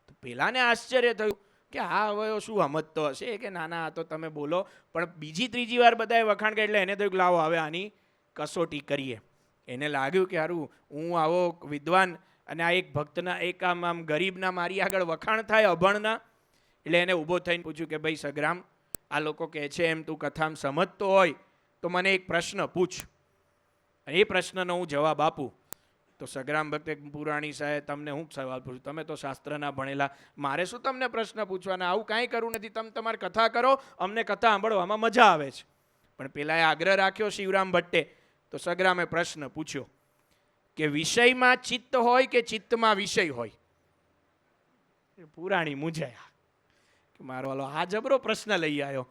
તો પેલાને આશ્ચર્ય થયું કે આ હવે શું સમજતો હશે કે ના ના, આ તો તમે બોલો. પણ બીજી ત્રીજી વાર બધાએ વખાણ કર્યા એટલે એને થયું કે લાવો હવે આની કસોટી કરીએ. એને લાગ્યું કે હારું, હું આવો વિદ્વાન અને આ એક ભક્તના, એક આમ ગરીબના મારી આગળ વખાણ થાય અભણના. એટલે એને ઊભો થઈને પૂછ્યું કે ભાઈ સગ્રામ, આ લોકો કહે છે એમ તું કથામાં સમજતો હોય તો મને એક પ્રશ્ન પૂછ, એ પ્રશ્નનો હું જવાબ આપું. તો સગ્રામ ભક્તે, પુરાણી સાહેબ તમને હું સવાલ પૂછું, તમે તો શાસ્ત્રના ભણેલા, મારે શું તમને પ્રશ્ન પૂછવાના, આવું કાંઈ કરવું નથી, તમે તમારી કથા કરો, અમને કથા સાંભળવામાં મજા આવે છે. પણ પેલાએ આગ્રહ રાખ્યો શિવરામ ભટ્ટે. તો સગ્રામે પ્રશ્ન પૂછ્યો કે વિષયમાં ચિત્ત હોય કે ચિત્તમાં વિષય હોય? પુરાણી મૂંઝાયા કે મારો વાલો આ જબરો પ્રશ્ન લઈ આવ્યો.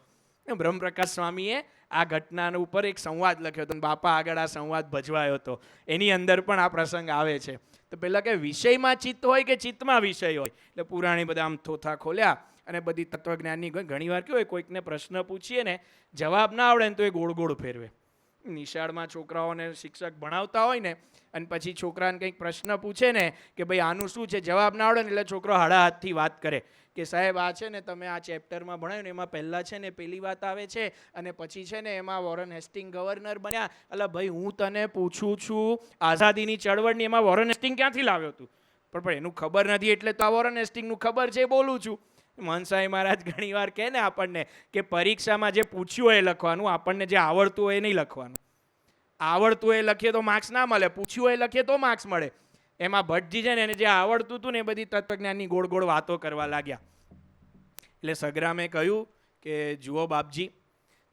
બ્રહ્મપ્રકાશ સ્વામીએ આ ઘટના ઉપર એક સંવાદ લખ્યો હતો, બાપા આગળ આ સંવાદ ભજવાયો હતો. એની અંદર પણ આ પ્રસંગ આવે છે. તો પહેલાં કે વિષયમાં ચિત્ત હોય કે ચિત્તમાં વિષય હોય? એટલે પુરાણી બધા આમ થોથા ખોલ્યા અને બધી તત્વજ્ઞાનની ઘણી વાર કેવું હોય, કોઈકને પ્રશ્ન પૂછીએ ને જવાબ ના આવડે ને તો એ ગોળ ગોળ ફેરવે. નિશાળમાં છોકરાઓને શિક્ષક ભણાવતા હોય ને અને પછી છોકરાને કંઈક પ્રશ્ન પૂછે ને કે ભાઈ આનું શું છે, જવાબ ના આવડે ને એટલે છોકરો હાડા હાથથી વાત કરે કે સાહેબ આ છે ને તમે આ ચેપ્ટરમાં ભણાવ્યું ને એમાં પહેલાં છે ને પેલી વાત આવે છે અને પછી છે ને એમાં વોરન હેસ્ટિંગ ગવર્નર બન્યા. એટલે ભાઈ હું તને પૂછું છું આઝાદીની ચળવળની, એમાં વોરન હેસ્ટિંગ ક્યાંથી લાવ્યો તું? પણ એનું ખબર નથી એટલે તો આ વોરન હેસ્ટિંગનું ખબર છે બોલું છું. મનસાઈ મહારાજ ઘણી વાર કહે ને આપણને કે પરીક્ષામાં જે પૂછ્યું હોય એ લખવાનું, આપણને જે આવડતું હોય એ નહીં લખવાનું. આવડતું હોય એ લખીએ તો માર્ક્સ ના મળે, પૂછ્યું હોય એ લખીએ તો માર્ક્સ મળે. એમાં ભટ્ટજી છે ને એને જે આવડતું હતું ને એ બધી તત્વજ્ઞાનની ગોળ ગોળ વાતો કરવા લાગ્યા. એટલે સગ્રામે કહ્યું કે જુઓ બાપજી,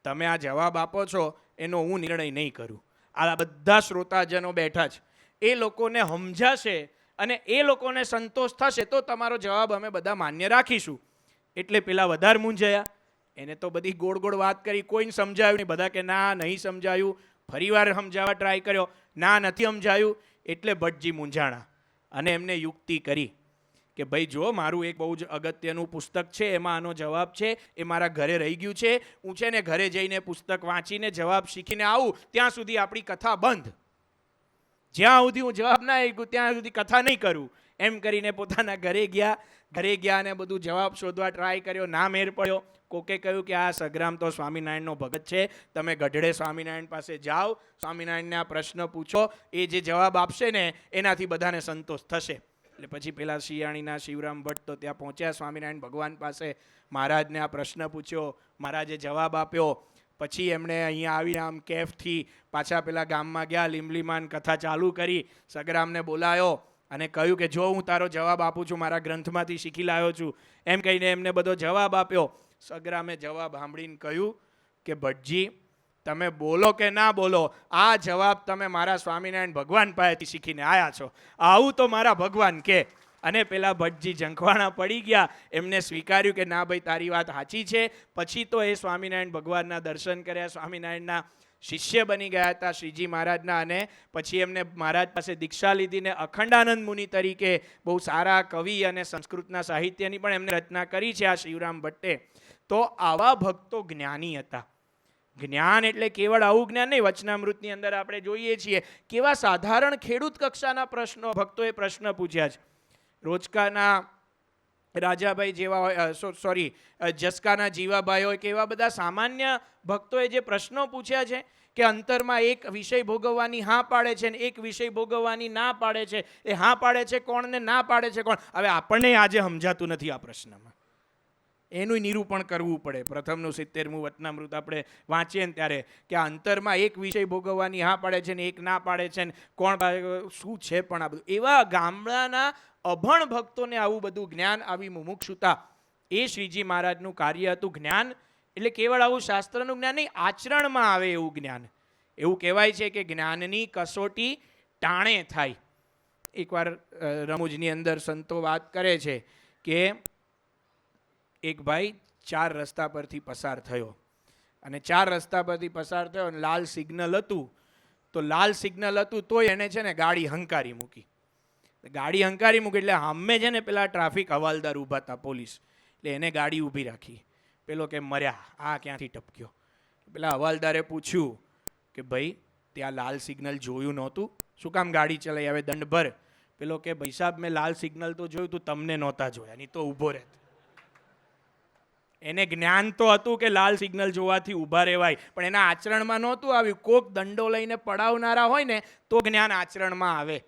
તમે આ જવાબ આપો છો એનો હું નિર્ણય નહીં કરું. આ બધા શ્રોતાજનો બેઠા છે, એ લોકોને સમજાશે અને એ લોકોને સંતોષ થશે તો તમારો જવાબ અમે બધા માન્ય રાખીશું. એટલે પેલા વધારે મૂંઝાયા. એને તો બધી ગોળ ગોળ વાત કરી, કોઈને સમજાયું નહીં. બધા કે ના નહીં સમજાયું. ફરીવાર સમજાવવા ટ્રાય કર્યો, ના નથી સમજાયું. એટલે ભટ્ટજી મૂંઝાણા અને એમને યુક્તિ કરી કે ભાઈ જો, મારું એક બહુ જ અગત્યનું પુસ્તક છે, એમાં આનો જવાબ છે, એ મારા ઘરે રહી ગયું છે. હું છે ને ઘરે જઈને પુસ્તક વાંચીને જવાબ શીખીને આવું ત્યાં સુધી આપણી કથા બંધ. જ્યાં સુધી હું જવાબ ના આવી ત્યાં સુધી કથા નહીં કરું. એમ કરીને પોતાના ઘરે ગયા અને બધું જવાબ શોધવા ટ્રાય કર્યો, ના મેર પડ્યો. કોકે કહ્યું કે આ સગ્રામ તો સ્વામિનારાયણનો ભગત છે, તમે ગઢડે સ્વામિનારાયણ પાસે જાઓ, સ્વામિનારાયણને આ પ્રશ્ન પૂછો, એ જે જવાબ આપશે ને એનાથી બધાને સંતોષ થશે. એટલે પછી પેલા શિયાળીના શિવરામ ભટ્ટ તો ત્યાં પહોંચ્યા સ્વામિનારાયણ ભગવાન પાસે. મહારાજને આ પ્રશ્ન પૂછ્યો, મહારાજે જવાબ આપ્યો. પછી એમણે અહીંયા આવીને આમ કેફથી પાછા પેલા ગામમાં ગયા, લીમલીમાન કથા ચાલુ કરી. સગ્રામને બોલાયો અને કહ્યું કે જો હું તારો જવાબ આપું છું, મારા ગ્રંથમાંથી શીખી લાવ્યો છું, એમ કહીને એમને બધો જવાબ આપ્યો. સગ્રામે જવાબ સાંભળીને કહ્યું કે ભટ્ટજી, તમે બોલો કે ના બોલો, આ જવાબ તમે મારા સ્વામિનારાયણ ભગવાન પાસેથી શીખીને આવ્યા છો. આવું તો મારા ભગવાન કે. અને પેલા ભટ્ટજી ઝંખવાણા પડી ગયા. એમને સ્વીકાર્યું કે ના ભાઈ તારી વાત સાચી છે. પછી તો એ સ્વામિનારાયણ ભગવાનના દર્શન કર્યા, સ્વામિનારાયણના શિષ્ય બની ગયા હતા શ્રીજી મહારાજના, અને પછી એમને મહારાજ પાસે દીક્ષા લીધીને અખંડાનંદ મુનિ તરીકે બહુ સારા કવિ અને સંસ્કૃતના સાહિત્યની પણ એમને રચના કરી છે આ શિવરામ ભટ્ટે. તો આવા ભક્તો જ્ઞાની હતા. જ્ઞાન એટલે કેવળ આવું જ્ઞાન નહીં. વચનામૃતની અંદર આપણે જોઈએ છીએ કેવા સાધારણ ખેડૂત કક્ષાના પ્રશ્નો ભક્તોએ પ્રશ્ન પૂછ્યા છે. રોજકાના રાજાભાઈ જેવા હોય, સોરી જસકાના જીવાભાઈ હોય કે એવા બધા સામાન્ય ભક્તોએ જે પ્રશ્નો પૂછ્યા છે કે અંતરમાં એક વિષય ભોગવવાની હા પાડે છે ને એક વિષય ભોગવવાની ના પાડે છે. એ હા પાડે છે કોણ ને ના પાડે છે કોણ? હવે આપણને આજે સમજાતું નથી આ પ્રશ્નમાં. એનું નિરૂપણ કરવું પડે. પ્રથમનું 70મું વચનામૃત આપણે વાંચીએ ને ત્યારે કે આ અંતરમાં એક વિષય ભોગવવાની હા પાડે છે ને એક ના પાડે છે ને કોણ શું છે પણ આ બધું. એવા ગામડાના અભણ ભક્તોને આવું બધું જ્ઞાન, આવી મુમુક્ષુતા, એ શ્રીજી મહારાજનું કાર્ય હતું. જ્ઞાન એટલે કેવળ આવું શાસ્ત્રનું જ્ઞાન નહીં, આચરણમાં આવે એવું જ્ઞાન. એવું કહેવાય છે કે જ્ઞાનની કસોટી ટાણે થાય. એકવાર રમૂજની અંદર સંતો વાત કરે છે કે એક ભાઈ 4 રસ્તા પરથી પસાર થયો અને 4 રસ્તા પરથી પસાર થયો અને લાલ સિગ્નલ હતું. તો લાલ સિગ્નલ હતું તોય એને છે ને ગાડી હંકારી મૂકી. ગાડી હંકારી મૂકી એટલે સામે છે ને પેલા ટ્રાફિક હવાલદાર ઊભા હતા, પોલીસ. એટલે એને ગાડી ઊભી રાખી. પેલો કે મર્યા, આ ક્યાંથી ટપક્યો? પેલા હવાલદારે પૂછ્યું કે ભાઈ ત્યાં લાલ સિગ્નલ જોયું નહોતું, શું કામ ગાડી ચલાવી, હવે દંડ ભર. પેલો કે ભાઈ સાહેબ મેં લાલ સિગ્નલ તો જોયું તું, તમને નહોતા જોયા, નહીં તો ઊભો રહેત. એને જ્ઞાન તો હતું કે લાલ સિગ્નલ જોવાથી ઊભા રહેવાય, પણ એના આચરણમાં નહોતું આવ્યું. કોક દંડો લઈને પડાવનારા હોય ને તો જ્ઞાન આચરણમાં આવે.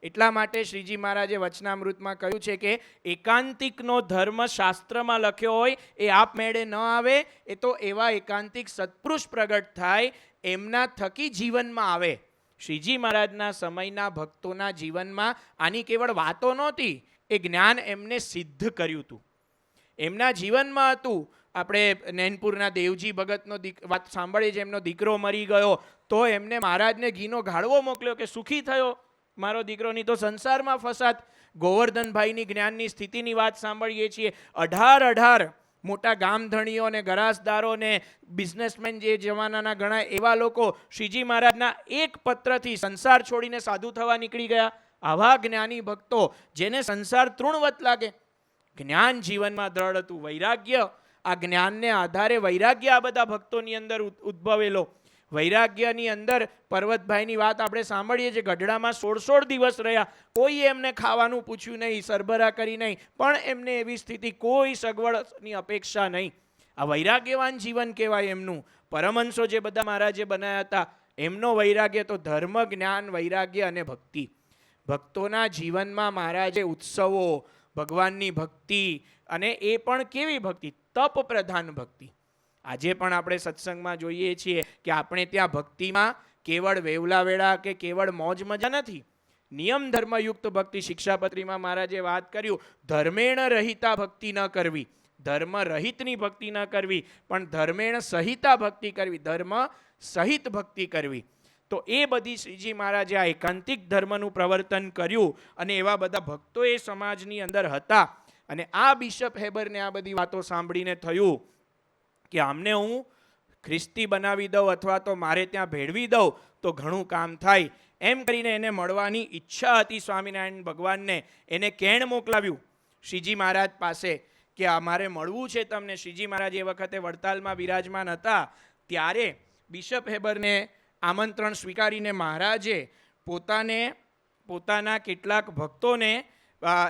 એટલા માટે શ્રીજી મહારાજે વચનામૃતમાં કહ્યું છે કે એકાંતિકનો ધર્મ શાસ્ત્રમાં લખ્યો હોય એ આપમેળે ન આવે. એ તો એવા એકાંતિક સત્પુરુષ પ્રગટ થાય એમના થકી જીવનમાં આવે. શ્રીજી મહારાજના સમયના ભક્તોના જીવનમાં આની કેવળ વાતો નહોતી, એ જ્ઞાન એમને સિદ્ધ કર્યું હતું, એમના જીવનમાં હતું. આપણે નૈનપુરના દેવજી ભગતનો વાત સાંભળીએ છીએ. એમનો દીકરો મરી ગયો તો એમને મહારાજને ઘીનો ગાળવો મોકલ્યો કે સુખી થયો મારો દીકરો, નહીં તો સંસારમાં ફસાત. ગોવર્ધનભાઈની જ્ઞાનની સ્થિતિની વાત સાંભળીએ છીએ. 18 મોટા ગામધણીઓ ને ગરાસદારો ને બિઝનેસમેન જે જમાનાના ઘણા એવા લોકો શ્રીજી મહારાજના એક પત્રથી સંસાર છોડીને સાધુ થવા નીકળી ગયા. આવા જ્ઞાની ભક્તો જેને સંસાર તૃણવત લાગે. જ્ઞાન જીવનમાં દ્રઢ હતું. વૈરાગ્ય, આ જ્ઞાનને આધારે વૈરાગ્ય આ બધા ભક્તોની અંદર ઉદ્ભવેલો. વૈરાગ્યની અંદર પર્વતભાઈની વાત આપણે સાંભળીએ છીએ. ગઢડામાં 16 દિવસ રહ્યા, કોઈ એમને ખાવાનું પૂછ્યું નહીં, સરભરા કરી નહીં, પણ એમને એવી સ્થિતિ, કોઈ સગવડની અપેક્ષા નહીં. આ વૈરાગ્યવાન જીવન કહેવાય એમનું. પરમહંસો જે બધા મહારાજે બનાવ્યા હતા એમનો વૈરાગ્ય તો ધર્મ, જ્ઞાન, વૈરાગ્ય અને ભક્તિ. ભક્તોના જીવનમાં મહારાજે ઉત્સવો, ભગવાનની ભક્તિ, અને એ પણ કેવી ભક્તિ? તપ પ્રધાન ભક્તિ. આજે પણ આપણે સત્સંગમાં જોઈએ છીએ કે આપણે ત્યાં ભક્તિમાં કેવળ વેવલા વેળા કે કેવળ મોજ મજા નથી. નિયમ ધર્મયુક્ત ભક્તિ. શિક્ષાપત્રીમાં મહારાજે વાત કર્યું, ધર્મેણ રહિતા ભક્તિ ન કરવી. ધર્મ રહિતની ભક્તિ ન કરવી, પણ ધર્મેણ સહિતા ભક્તિ કરવી, ધર્મ સહિત ભક્તિ કરવી. તો એ બધી શ્રીજી મહારાજે આ એકાંતિક ધર્મનું પ્રવર્તન કર્યું અને એવા બધા ભક્તો એ સમાજની અંદર હતા. અને આ બિશપ હેબરને આ બધી વાતો સાંભળીને થયું કે આમને હું ખ્રિસ્તી બનાવી દઉં અથવા તો મારે ત્યાં ભેળવી દઉં તો ઘણું કામ થાય. એમ કરીને એને મળવાની ઈચ્છા હતી સ્વામિનારાયણ ભગવાનને. એને કેણ મોકલાવ્યું શ્રીજી મહારાજ પાસે કે અમારે મળવું છે તમને. શ્રીજી મહારાજ એ વખતે વડતાલમાં બિરાજમાન હતા. ત્યારે બિશપ હેબરને આમંત્રણ સ્વીકારીને મહારાજે પોતાના કેટલાક ભક્તોને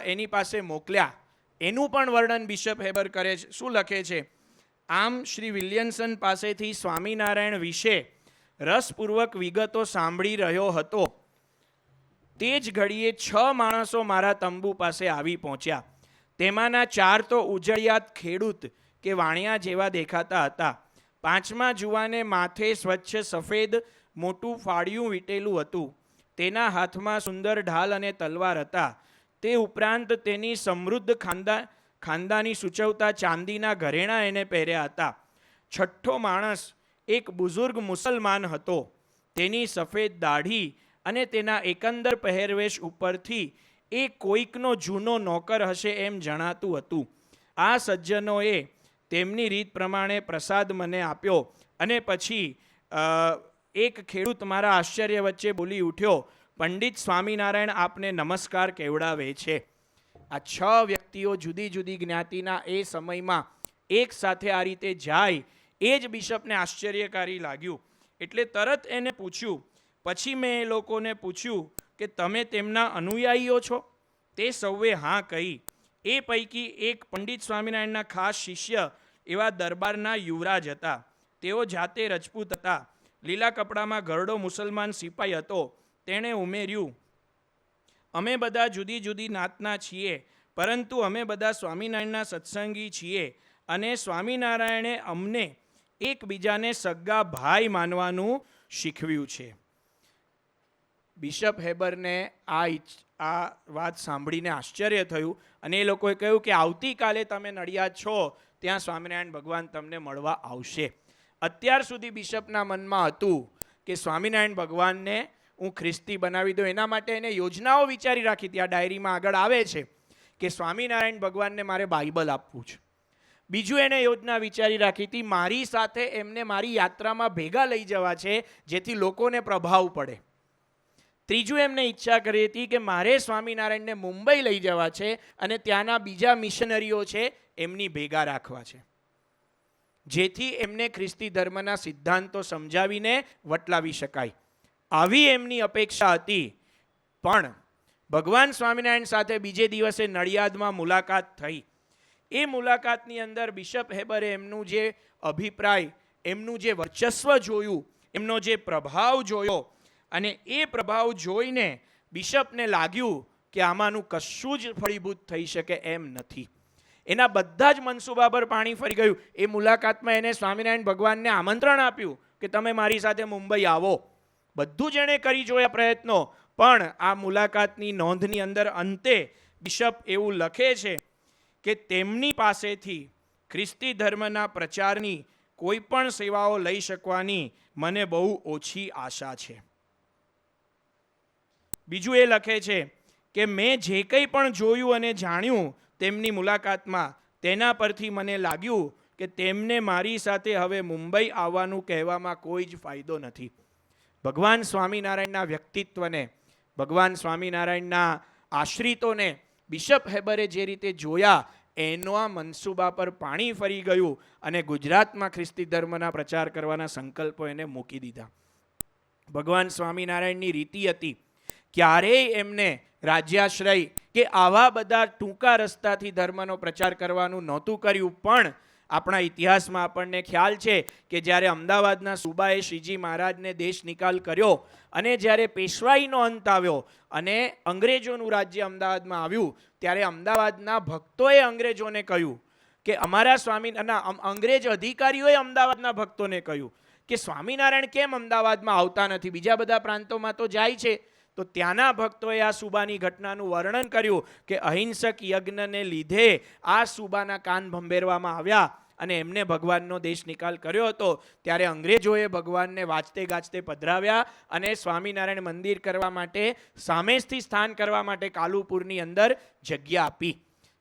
એની પાસે મોકલ્યા. એનું પણ વર્ણન બિશપ હેબર કરે છે. શું લખે છે? આમ શ્રી વિલિયમસન પાસેથી સ્વામિનારાયણ વિશે રસપૂર્વક વિગતો સાંભળી રહ્યો હતો. તે જ ઘડીએ 6 માણસો મારા તંબુ પાસે આવી પહોંચ્યા. તેમાંના 4 તો ઉજળિયાત ખેડૂત કે વાણિયા જેવા દેખાતા હતા. 5મા જુવાને માથે સ્વચ્છ સફેદ મોટું ફાળિયું વીટેલું હતું. તેના હાથમાં સુંદર ઢાલ અને તલવાર હતા. તે ઉપરાંત તેની સમૃદ્ધ ખાનદાની સૂચવતા ચાંદીના ઘરેણાં એને પહેર્યા હતા. 6થો માણસ એક બુઝુર્ગ મુસલમાન હતો. તેની સફેદ દાઢી અને તેના એકંદર પહેરવેશ ઉપરથી એ કોઈકનો જૂનો નોકર હશે એમ જણાતું હતું. આ સજ્જનોએ તેમની રીત પ્રમાણે પ્રસાદ મને આપ્યો અને પછી એક ખેડૂત મારા આશ્ચર્ય વચ્ચે બોલી ઉઠ્યો, પંડિત સ્વામિનારાયણ આપને નમસ્કાર કેવડાવે છે. આ 6 વ્યક્તિઓ જુદી જુદી જ્ઞાતિના એ સમયમાં એક સાથે આ રીતે જાય, એ જ બિશપને આશ્ચર્યકારી લાગ્યું. એટલે તરત એને પૂછ્યું. પછી મેં એ લોકોને પૂછ્યું કે તમે તેમના અનુયાયીઓ છો? તે સૌએ હા કહી. એ પૈકી એક પંડિત સ્વામિનારાયણના ખાસ શિષ્ય એવા દરબારના યુવરાજ હતા. તેઓ જાતે રજપૂત હતા. લીલા કપડામાં ઘરડો મુસલમાન સિપાઈ હતો. તેણે ઉમેર્યું, અમે બધા જુદી જુદી નાતના છીએ, પરંતુ અમે બધા સ્વામિનારાયણના સત્સંગી છીએ અને સ્વામિનારાયણે અમને એકબીજાને સગા ભાઈ માનવાનું શીખવ્યું છે. બિશપ હેબરને આ વાત સાંભળીને આશ્ચર્ય થયું અને એ લોકોએ કહ્યું કે આવતીકાલે તમે નડિયાદ છો ત્યાં સ્વામિનારાયણ ભગવાન તમને મળવા આવશે. અત્યાર સુધી બિશપના મનમાં હતું કે સ્વામિનારાયણ ભગવાનને હું ખ્રિસ્તી બનાવી દઉં. એના માટે એને યોજનાઓ વિચારી રાખી હતી. આ ડાયરીમાં આગળ આવે છે કે સ્વામિનારાયણ ભગવાનને મારે બાઇબલ આપવું છે. બીજું એને યોજના વિચારી રાખી હતી, મારી સાથે એમને મારી યાત્રામાં ભેગા લઈ જવા છે જેથી લોકોને પ્રભાવ પડે. ત્રીજું એમને ઈચ્છા કરી હતી કે મારે સ્વામિનારાયણને મુંબઈ લઈ જવા છે અને ત્યાંના બીજા મિશનરીઓ છે એમની ભેગા રાખવા છે, જેથી એમને ખ્રિસ્તી ધર્મના સિદ્ધાંતો સમજાવીને વટલાવી શકાય. આવી એમની અપેક્ષા હતી. પણ ભગવાન સ્વામિનારાયણ સાથે બીજે દિવસે નડિયાદમાં મુલાકાત થઈ. એ મુલાકાતની અંદર બિશપ હેબરે એમનું જે અભિપ્રાય, એમનું જે વર્ચસ્વ જોયું, એમનો જે પ્રભાવ જોયો, અને એ પ્રભાવ જોઈને બિશપને લાગ્યું કે આમાંનું કશું જ ફળીભૂત થઈ શકે એમ નથી. એના બધા જ મનસુબા પર પાણી ફરી ગયું. એ મુલાકાતમાં એને સ્વામિનારાયણ ભગવાનને આમંત્રણ આપ્યું કે તમે મારી સાથે મુંબઈ આવો. બધું જ એણે કરી જોયા પ્રયત્નો, પણ આ મુલાકાતની નોંધની અંદર અંતે બિશપ એવું લખે છે કે તેમની પાસેથી ખ્રિસ્તી ધર્મના પ્રચારની કોઈ પણ સેવાઓ લઈ શકવાની મને બહુ ઓછી આશા છે. બીજું એ લખે છે કે મેં જે કંઈ પણ જોયું અને જાણ્યું તેમની મુલાકાતમાં, તેના પરથી મને લાગ્યું કે તેમને મારી સાથે હવે મુંબઈ આવવાનું કહેવામાં કોઈ જ ફાયદો નથી. ભગવાન સ્વામિનારાયણના વ્યક્તિત્વને, ભગવાન સ્વામિનારાયણના આશ્રિતોને બિશપ હેબરે જે રીતે જોયા, એનો આ મનસુબા પર પાણી ફરી ગયું અને ગુજરાતમાં ખ્રિસ્તી ધર્મના પ્રચાર કરવાના સંકલ્પો એને મૂકી દીધા. ભગવાન સ્વામિનારાયણની રીતિ હતી, ક્યારેય એમને રાજ્યાશ્રય કે આવા બધા ટૂંકા રસ્તાથી ધર્મનો પ્રચાર કરવાનું નહોતું કર્યું. પણ આપણા ઇતિહાસમાં આપણને ખ્યાલ છે કે જ્યારે અમદાવાદના સુબાએ શ્રીજી મહારાજને દેશ નિકાલ કર્યો અને જ્યારે પેશવાઈનો અંત આવ્યો અને અંગ્રેજોનું રાજ્ય અમદાવાદમાં આવ્યું, ત્યારે અમદાવાદના ભક્તોએ અંગ્રેજોને કહ્યું કે અમારા અંગ્રેજ અધિકારીઓએ અમદાવાદના ભક્તોને કહ્યું કે સ્વામિનારાયણ કેમ અમદાવાદમાં આવતા નથી, બીજા બધા પ્રાંતોમાં તો જાય છે. તો ત્યાંના ભક્તોએ આ સુબાની ઘટનાનું વર્ણન કર્યું કે અહિંસક યજ્ઞને લીધે આ સુબાના કાન ભંભેરવામાં આવ્યા અને એમને ભગવાનનો દેશ નિકાલ કર્યો હતો. ત્યારે અંગ્રેજોએ ભગવાનને વાંચતે ગાજતે પધરાવ્યા અને સ્વામિનારાયણ મંદિર કરવા માટે, સામેથી સ્થાન કરવા માટે કાલુપુરની અંદર જગ્યા આપી.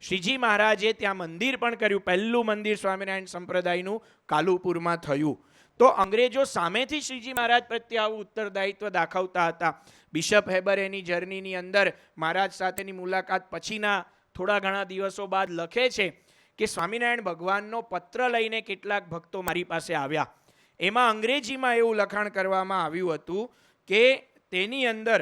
શ્રીજી મહારાજે ત્યાં મંદિર પણ કર્યું. પહેલું મંદિર સ્વામિનારાયણ સંપ્રદાયનું કાલુપુરમાં થયું. તો અંગ્રેજો સામેથી શ્રીજી મહારાજ પ્રત્યે આવું ઉત્તરદાયિત્વ દાખવતા હતા. બિશપ હેબર એની જર્નીની અંદર મહારાજ સાથેની મુલાકાત પછીના થોડા ઘણા દિવસો બાદ લખે છે કે સ્વામિનારાયણ ભગવાનનો પત્ર લઈને કેટલાક ભક્તો મારી પાસે આવ્યા. એમાં અંગ્રેજીમાં એવું લખાણ કરવામાં આવ્યું હતું કે તેની અંદર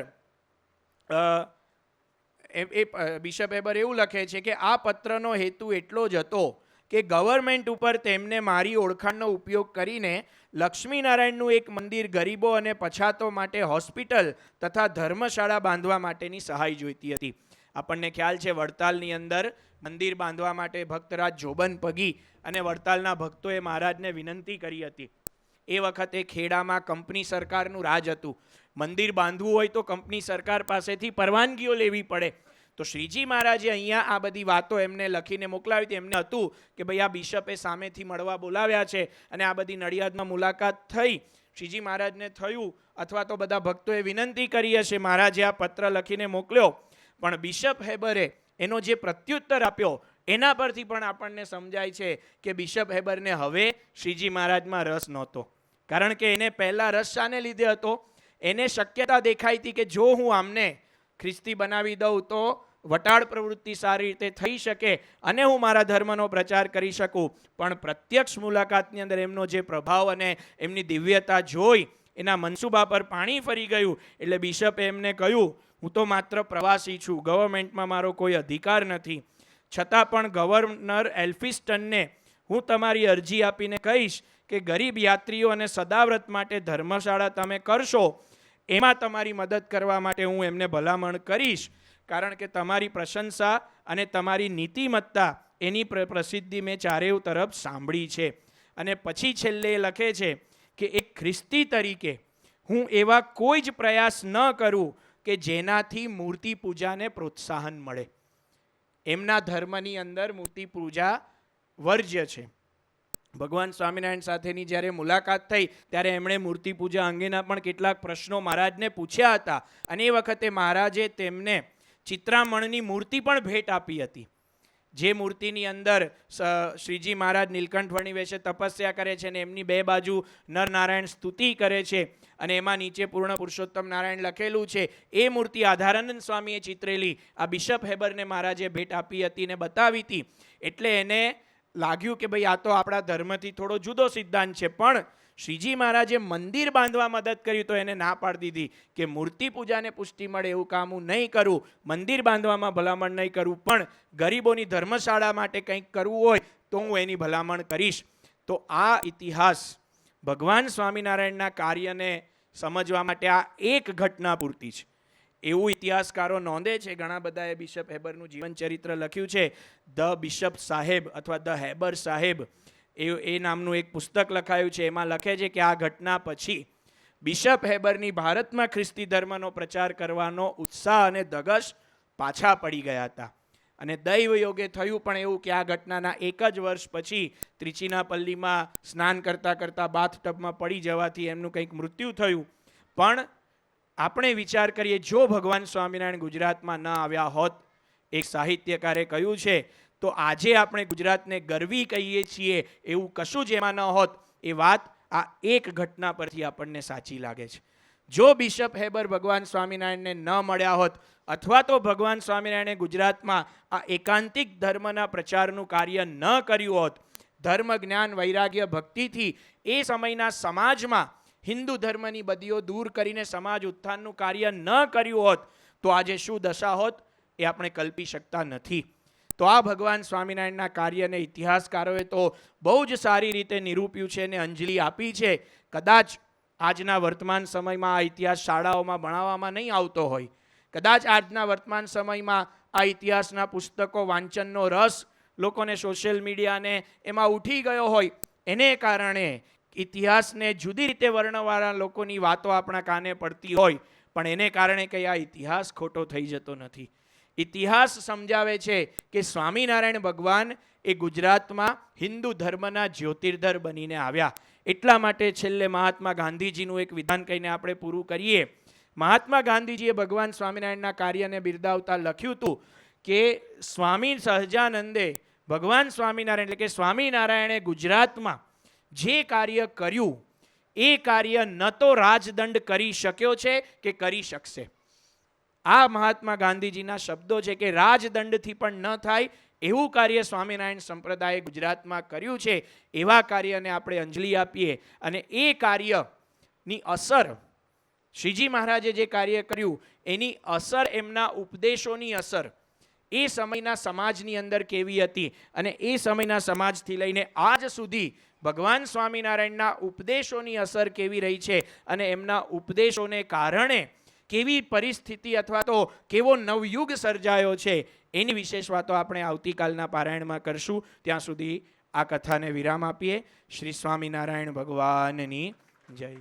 બિશપ હેબર એવું લખે છે કે આ પત્રનો હેતુ એટલો જ હતો કે ગવર્મેન્ટ ઉપર તેમને મારી ઓળખાણનો ઉપયોગ કરીને લક્ષ્મીનારાયણનું એક મંદિર, ગરીબો અને પછાતો માટે હોસ્પિટલ તથા ધર્મશાળા બાંધવા માટેની સહાય જોઈતી હતી. આપણને ખ્યાલ છે વડતાલની અંદર મંદિર બાંધવા માટે ભક્તરાજ જોબન પગી અને વડતાલના ભક્તોએ મહારાજને વિનંતી કરી હતી. એ વખતે ખેડામાં કંપની સરકારનું રાજ હતું. મંદિર બાંધવું હોય તો કંપની સરકાર પાસેથી પરવાનગીઓ લેવી પડે. તો શ્રીજી મહારાજે અહીંયા આ બધી વાતો એમને લખીને મોકલાવી હતી. એમને હતું કે ભાઈ આ બિશપે સામેથી મળવા બોલાવ્યા છે અને આ બધી નડિયાદમાં મુલાકાત થઈ. શ્રીજી મહારાજને થયું અથવા તો બધા ભક્તોએ વિનંતી કરી હશે, મહારાજે આ પત્ર લખીને મોકલ્યો. પણ બિશપ હેબરે એનો જે પ્રત્યુત્તર આપ્યો એના પરથી પણ આપણને સમજાય છે કે બિશપ હેબરને હવે શ્રીજી મહારાજમાં રસ નહોતો. કારણ કે એને પહેલા રસ શાને લીધે હતો? એને શક્યતા દેખાઈ હતી કે જો હું આમને ખ્રિસ્તી બનાવી દઉં તો વટાળ પ્રવૃત્તિ સારી રીતે થઈ શકે અને હું મારા ધર્મનો પ્રચાર કરી શકું. પણ પ્રત્યક્ષ મુલાકાતની અંદર એમનો જે પ્રભાવ અને એમની દિવ્યતા જોઈ એના મનસુબા પર પાણી ફરી ગયું. એટલે બિશપે એમને કહ્યું, હું તો માત્ર પ્રવાસી છું, ગવર્મેન્ટમાં મારો કોઈ અધિકાર નથી, છતાં પણ ગવર્નર એલ્ફિસ્ટનને હું તમારી અરજી આપીને કહીશ કે ગરીબ યાત્રીઓ અને સદાવ્રત માટે ધર્મશાળા તમે કરશો, એમાં તમારી મદદ કરવા માટે હું એમને ભલામણ કરીશ. કારણ કે તમારી પ્રશંસા અને તમારી નીતિમત્તા એની પ્રસિદ્ધિ મેં ચારેય તરફ સાંભળી છે. અને પછી છેલ્લે લખે છે કે એક ખ્રિસ્તી તરીકે હું એવા કોઈ જ પ્રયાસ ન કરું કે જેનાથી મૂર્તિ પૂજાને પ્રોત્સાહન મળે. એમના ધર્મની અંદર મૂર્તિ પૂજા વર્જ્ય છે. ભગવાન સ્વામિનારાયણ સાથેની જ્યારે મુલાકાત થઈ ત્યારે એમણે મૂર્તિ પૂજા અંગેના પણ કેટલાક પ્રશ્નો મહારાજને પૂછ્યા હતા. અને એ વખતે મહારાજે તેમને ચિત્રામણની મૂર્તિ પણ ભેટ આપી હતી. જે મૂર્તિની અંદર શ્રીજી મહારાજ નીલકંઠવર્ણી વેશે તપસ્યા કરે છે અને એમની બે બાજુ નરનારાયણ સ્તુતિ કરે છે અને એમાં નીચે પૂર્ણ પુરુષોત્તમ નારાયણ લખેલું છે. એ મૂર્તિ આધારાનંદ સ્વામીએ ચિત્રેલી આ બિશપ હેબરને મહારાજે ભેટ આપી હતી ને બતાવી હતી. એટલે એને લાગ્યું કે ભાઈ આ તો આપણા ધર્મથી થોડો જુદો સિદ્ધાંત છે. પણ શ્રીજી મહારાજે મંદિર બાંધવા મદદ કરી તો એને ના પાડી દીધી કે મૂર્તિ પૂજાને પુષ્ટિ મળે એવું કામ હું નહીં કરું, મંદિર બાંધવામાં ભલામણ નહીં કરું, પણ ગરીબોની ધર્મશાળા માટે કંઈક કરવું હોય તો હું એની ભલામણ કરીશ. તો આ ઇતિહાસ ભગવાન સ્વામિનારાયણના કાર્યને સમજવા માટે આ એક ઘટના પૂરતી છે એવું ઇતિહાસકારો નોંધે છે. ઘણા બધાએ બિશપ હેબરનું જીવન ચરિત્ર લખ્યું છે. ધ બિશપ સાહેબ અથવા ધ હેબર સાહેબ એ નામનું એક પુસ્તક લખાયું છે. એમાં લખે છે કે આ ઘટના પછી બિશપ હેબરની ભારતમાં ખ્રિસ્તી ધર્મનો પ્રચાર કરવાનો ઉત્સાહ અને ધગશ પાછા પડી ગયા હતા. અને દૈવ યોગે થયું પણ એવું કે આ ઘટનાના એક જ વર્ષ પછી ત્રિચિનાપલ્લીમાં સ્નાન કરતાં કરતાં બાથટબમાં પડી જવાથી એમનું કંઈક મૃત્યુ થયું. પણ આપણે વિચાર કરીએ, જો ભગવાન સ્વામિનારાયણ ગુજરાતમાં ન આવ્યા હોત, એક સાહિત્યકારે કહ્યું છે, તો આજે આપણે ગુજરાતને ગરવી કહીએ છીએ એવું કશું જ એમાં ન હોત. એ વાત આ એક ઘટના પરથી આપણને સાચી લાગે છે. જો બિશપ હેબર ભગવાન સ્વામિનારાયણને ન મળ્યા હોત અથવા તો ભગવાન સ્વામિનારાયણે ગુજરાતમાં આ એકાંતિક ધર્મના પ્રચારનું કાર્ય ન કર્યું હોત, ધર્મ જ્ઞાન વૈરાગ્ય ભક્તિથી એ સમયના સમાજમાં હિન્દુ ધર્મની બદીઓ દૂર કરીને સમાજ ઉત્થાનનું કાર્ય ન કર્યું હોત, તો આજે શું દશા હોત એ આપણે કલ્પી શકતા નથી. તો આ ભગવાન સ્વામિનારાયણના કાર્યને ઇતિહાસકારોએ તો બહુ જ સારી રીતે નિરૂપ્યું છે અને અંજલિ આપી છે. કદાચ આજના વર્તમાન સમયમાં આ ઇતિહાસ શાળાઓમાં ભણાવવામાં નહીં આવતો હોય, કદાચ આજના વર્તમાન સમયમાં આ ઇતિહાસના પુસ્તકો વાંચનનો રસ લોકોને સોશિયલ મીડિયાને એમાં ઉઠી ગયો હોય, એને કારણે ઇતિહાસને જુદી રીતે વર્ણવાળા લોકોની વાતો આપણા કાને પડતી હોય, પણ એને કારણે કંઈ આ ઇતિહાસ ખોટો થઈ જતો નથી. ઇતિહાસ સમજાવે છે કે સ્વામિનારાયણ ભગવાન એ ગુજરાતમાં હિન્દુ ધર્મના જ્યોતિર્ધર બનીને આવ્યા. એટલા માટે છેલ્લે મહાત્મા ગાંધીજીનું એક વિધાન કહીને આપણે પૂરું કરીએ. મહાત્મા ગાંધીજીએ ભગવાન સ્વામિનારાયણના કાર્યને બિરદાવતા લખ્યું હતું કે સ્વામી સહજાનંદે ભગવાન સ્વામિનારાયણ એટલે કે સ્વામિનારાયણે ગુજરાતમાં જે કાર્ય કર્યું એ કાર્ય ન તો રાજદંડ કરી શક્યો છે કે કરી શકશે. આ મહાત્મા ગાંધીજીના શબ્દો છે કે રાજદંડથી પણ ન થાય એવું કાર્ય સ્વામિનારાયણ સંપ્રદાયે ગુજરાતમાં કર્યું છે. એવા કાર્યને આપણે અંજલિ આપીએ અને એ કાર્યની અસર, શ્રીજી મહારાજે જે કાર્ય કર્યું એની અસર, એમના ઉપદેશોની અસર એ સમયના સમાજની અંદર કેવી હતી અને એ સમયના સમાજથી લઈને આજ સુધી ભગવાન સ્વામિનારાયણના ઉપદેશોની અસર કેવી રહી છે અને એમના ઉપદેશોને કારણે કેવી પરિસ્થિતિ અથવા તો કેવો નવયુગ સર્જાયો છે એની વિશેષ વાતો આપણે આવતીકાલના પારાયણમાં કરશું. ત્યાં સુધી આ કથાને વિરામ આપીએ. શ્રી સ્વામિનારાયણ ભગવાનની જય.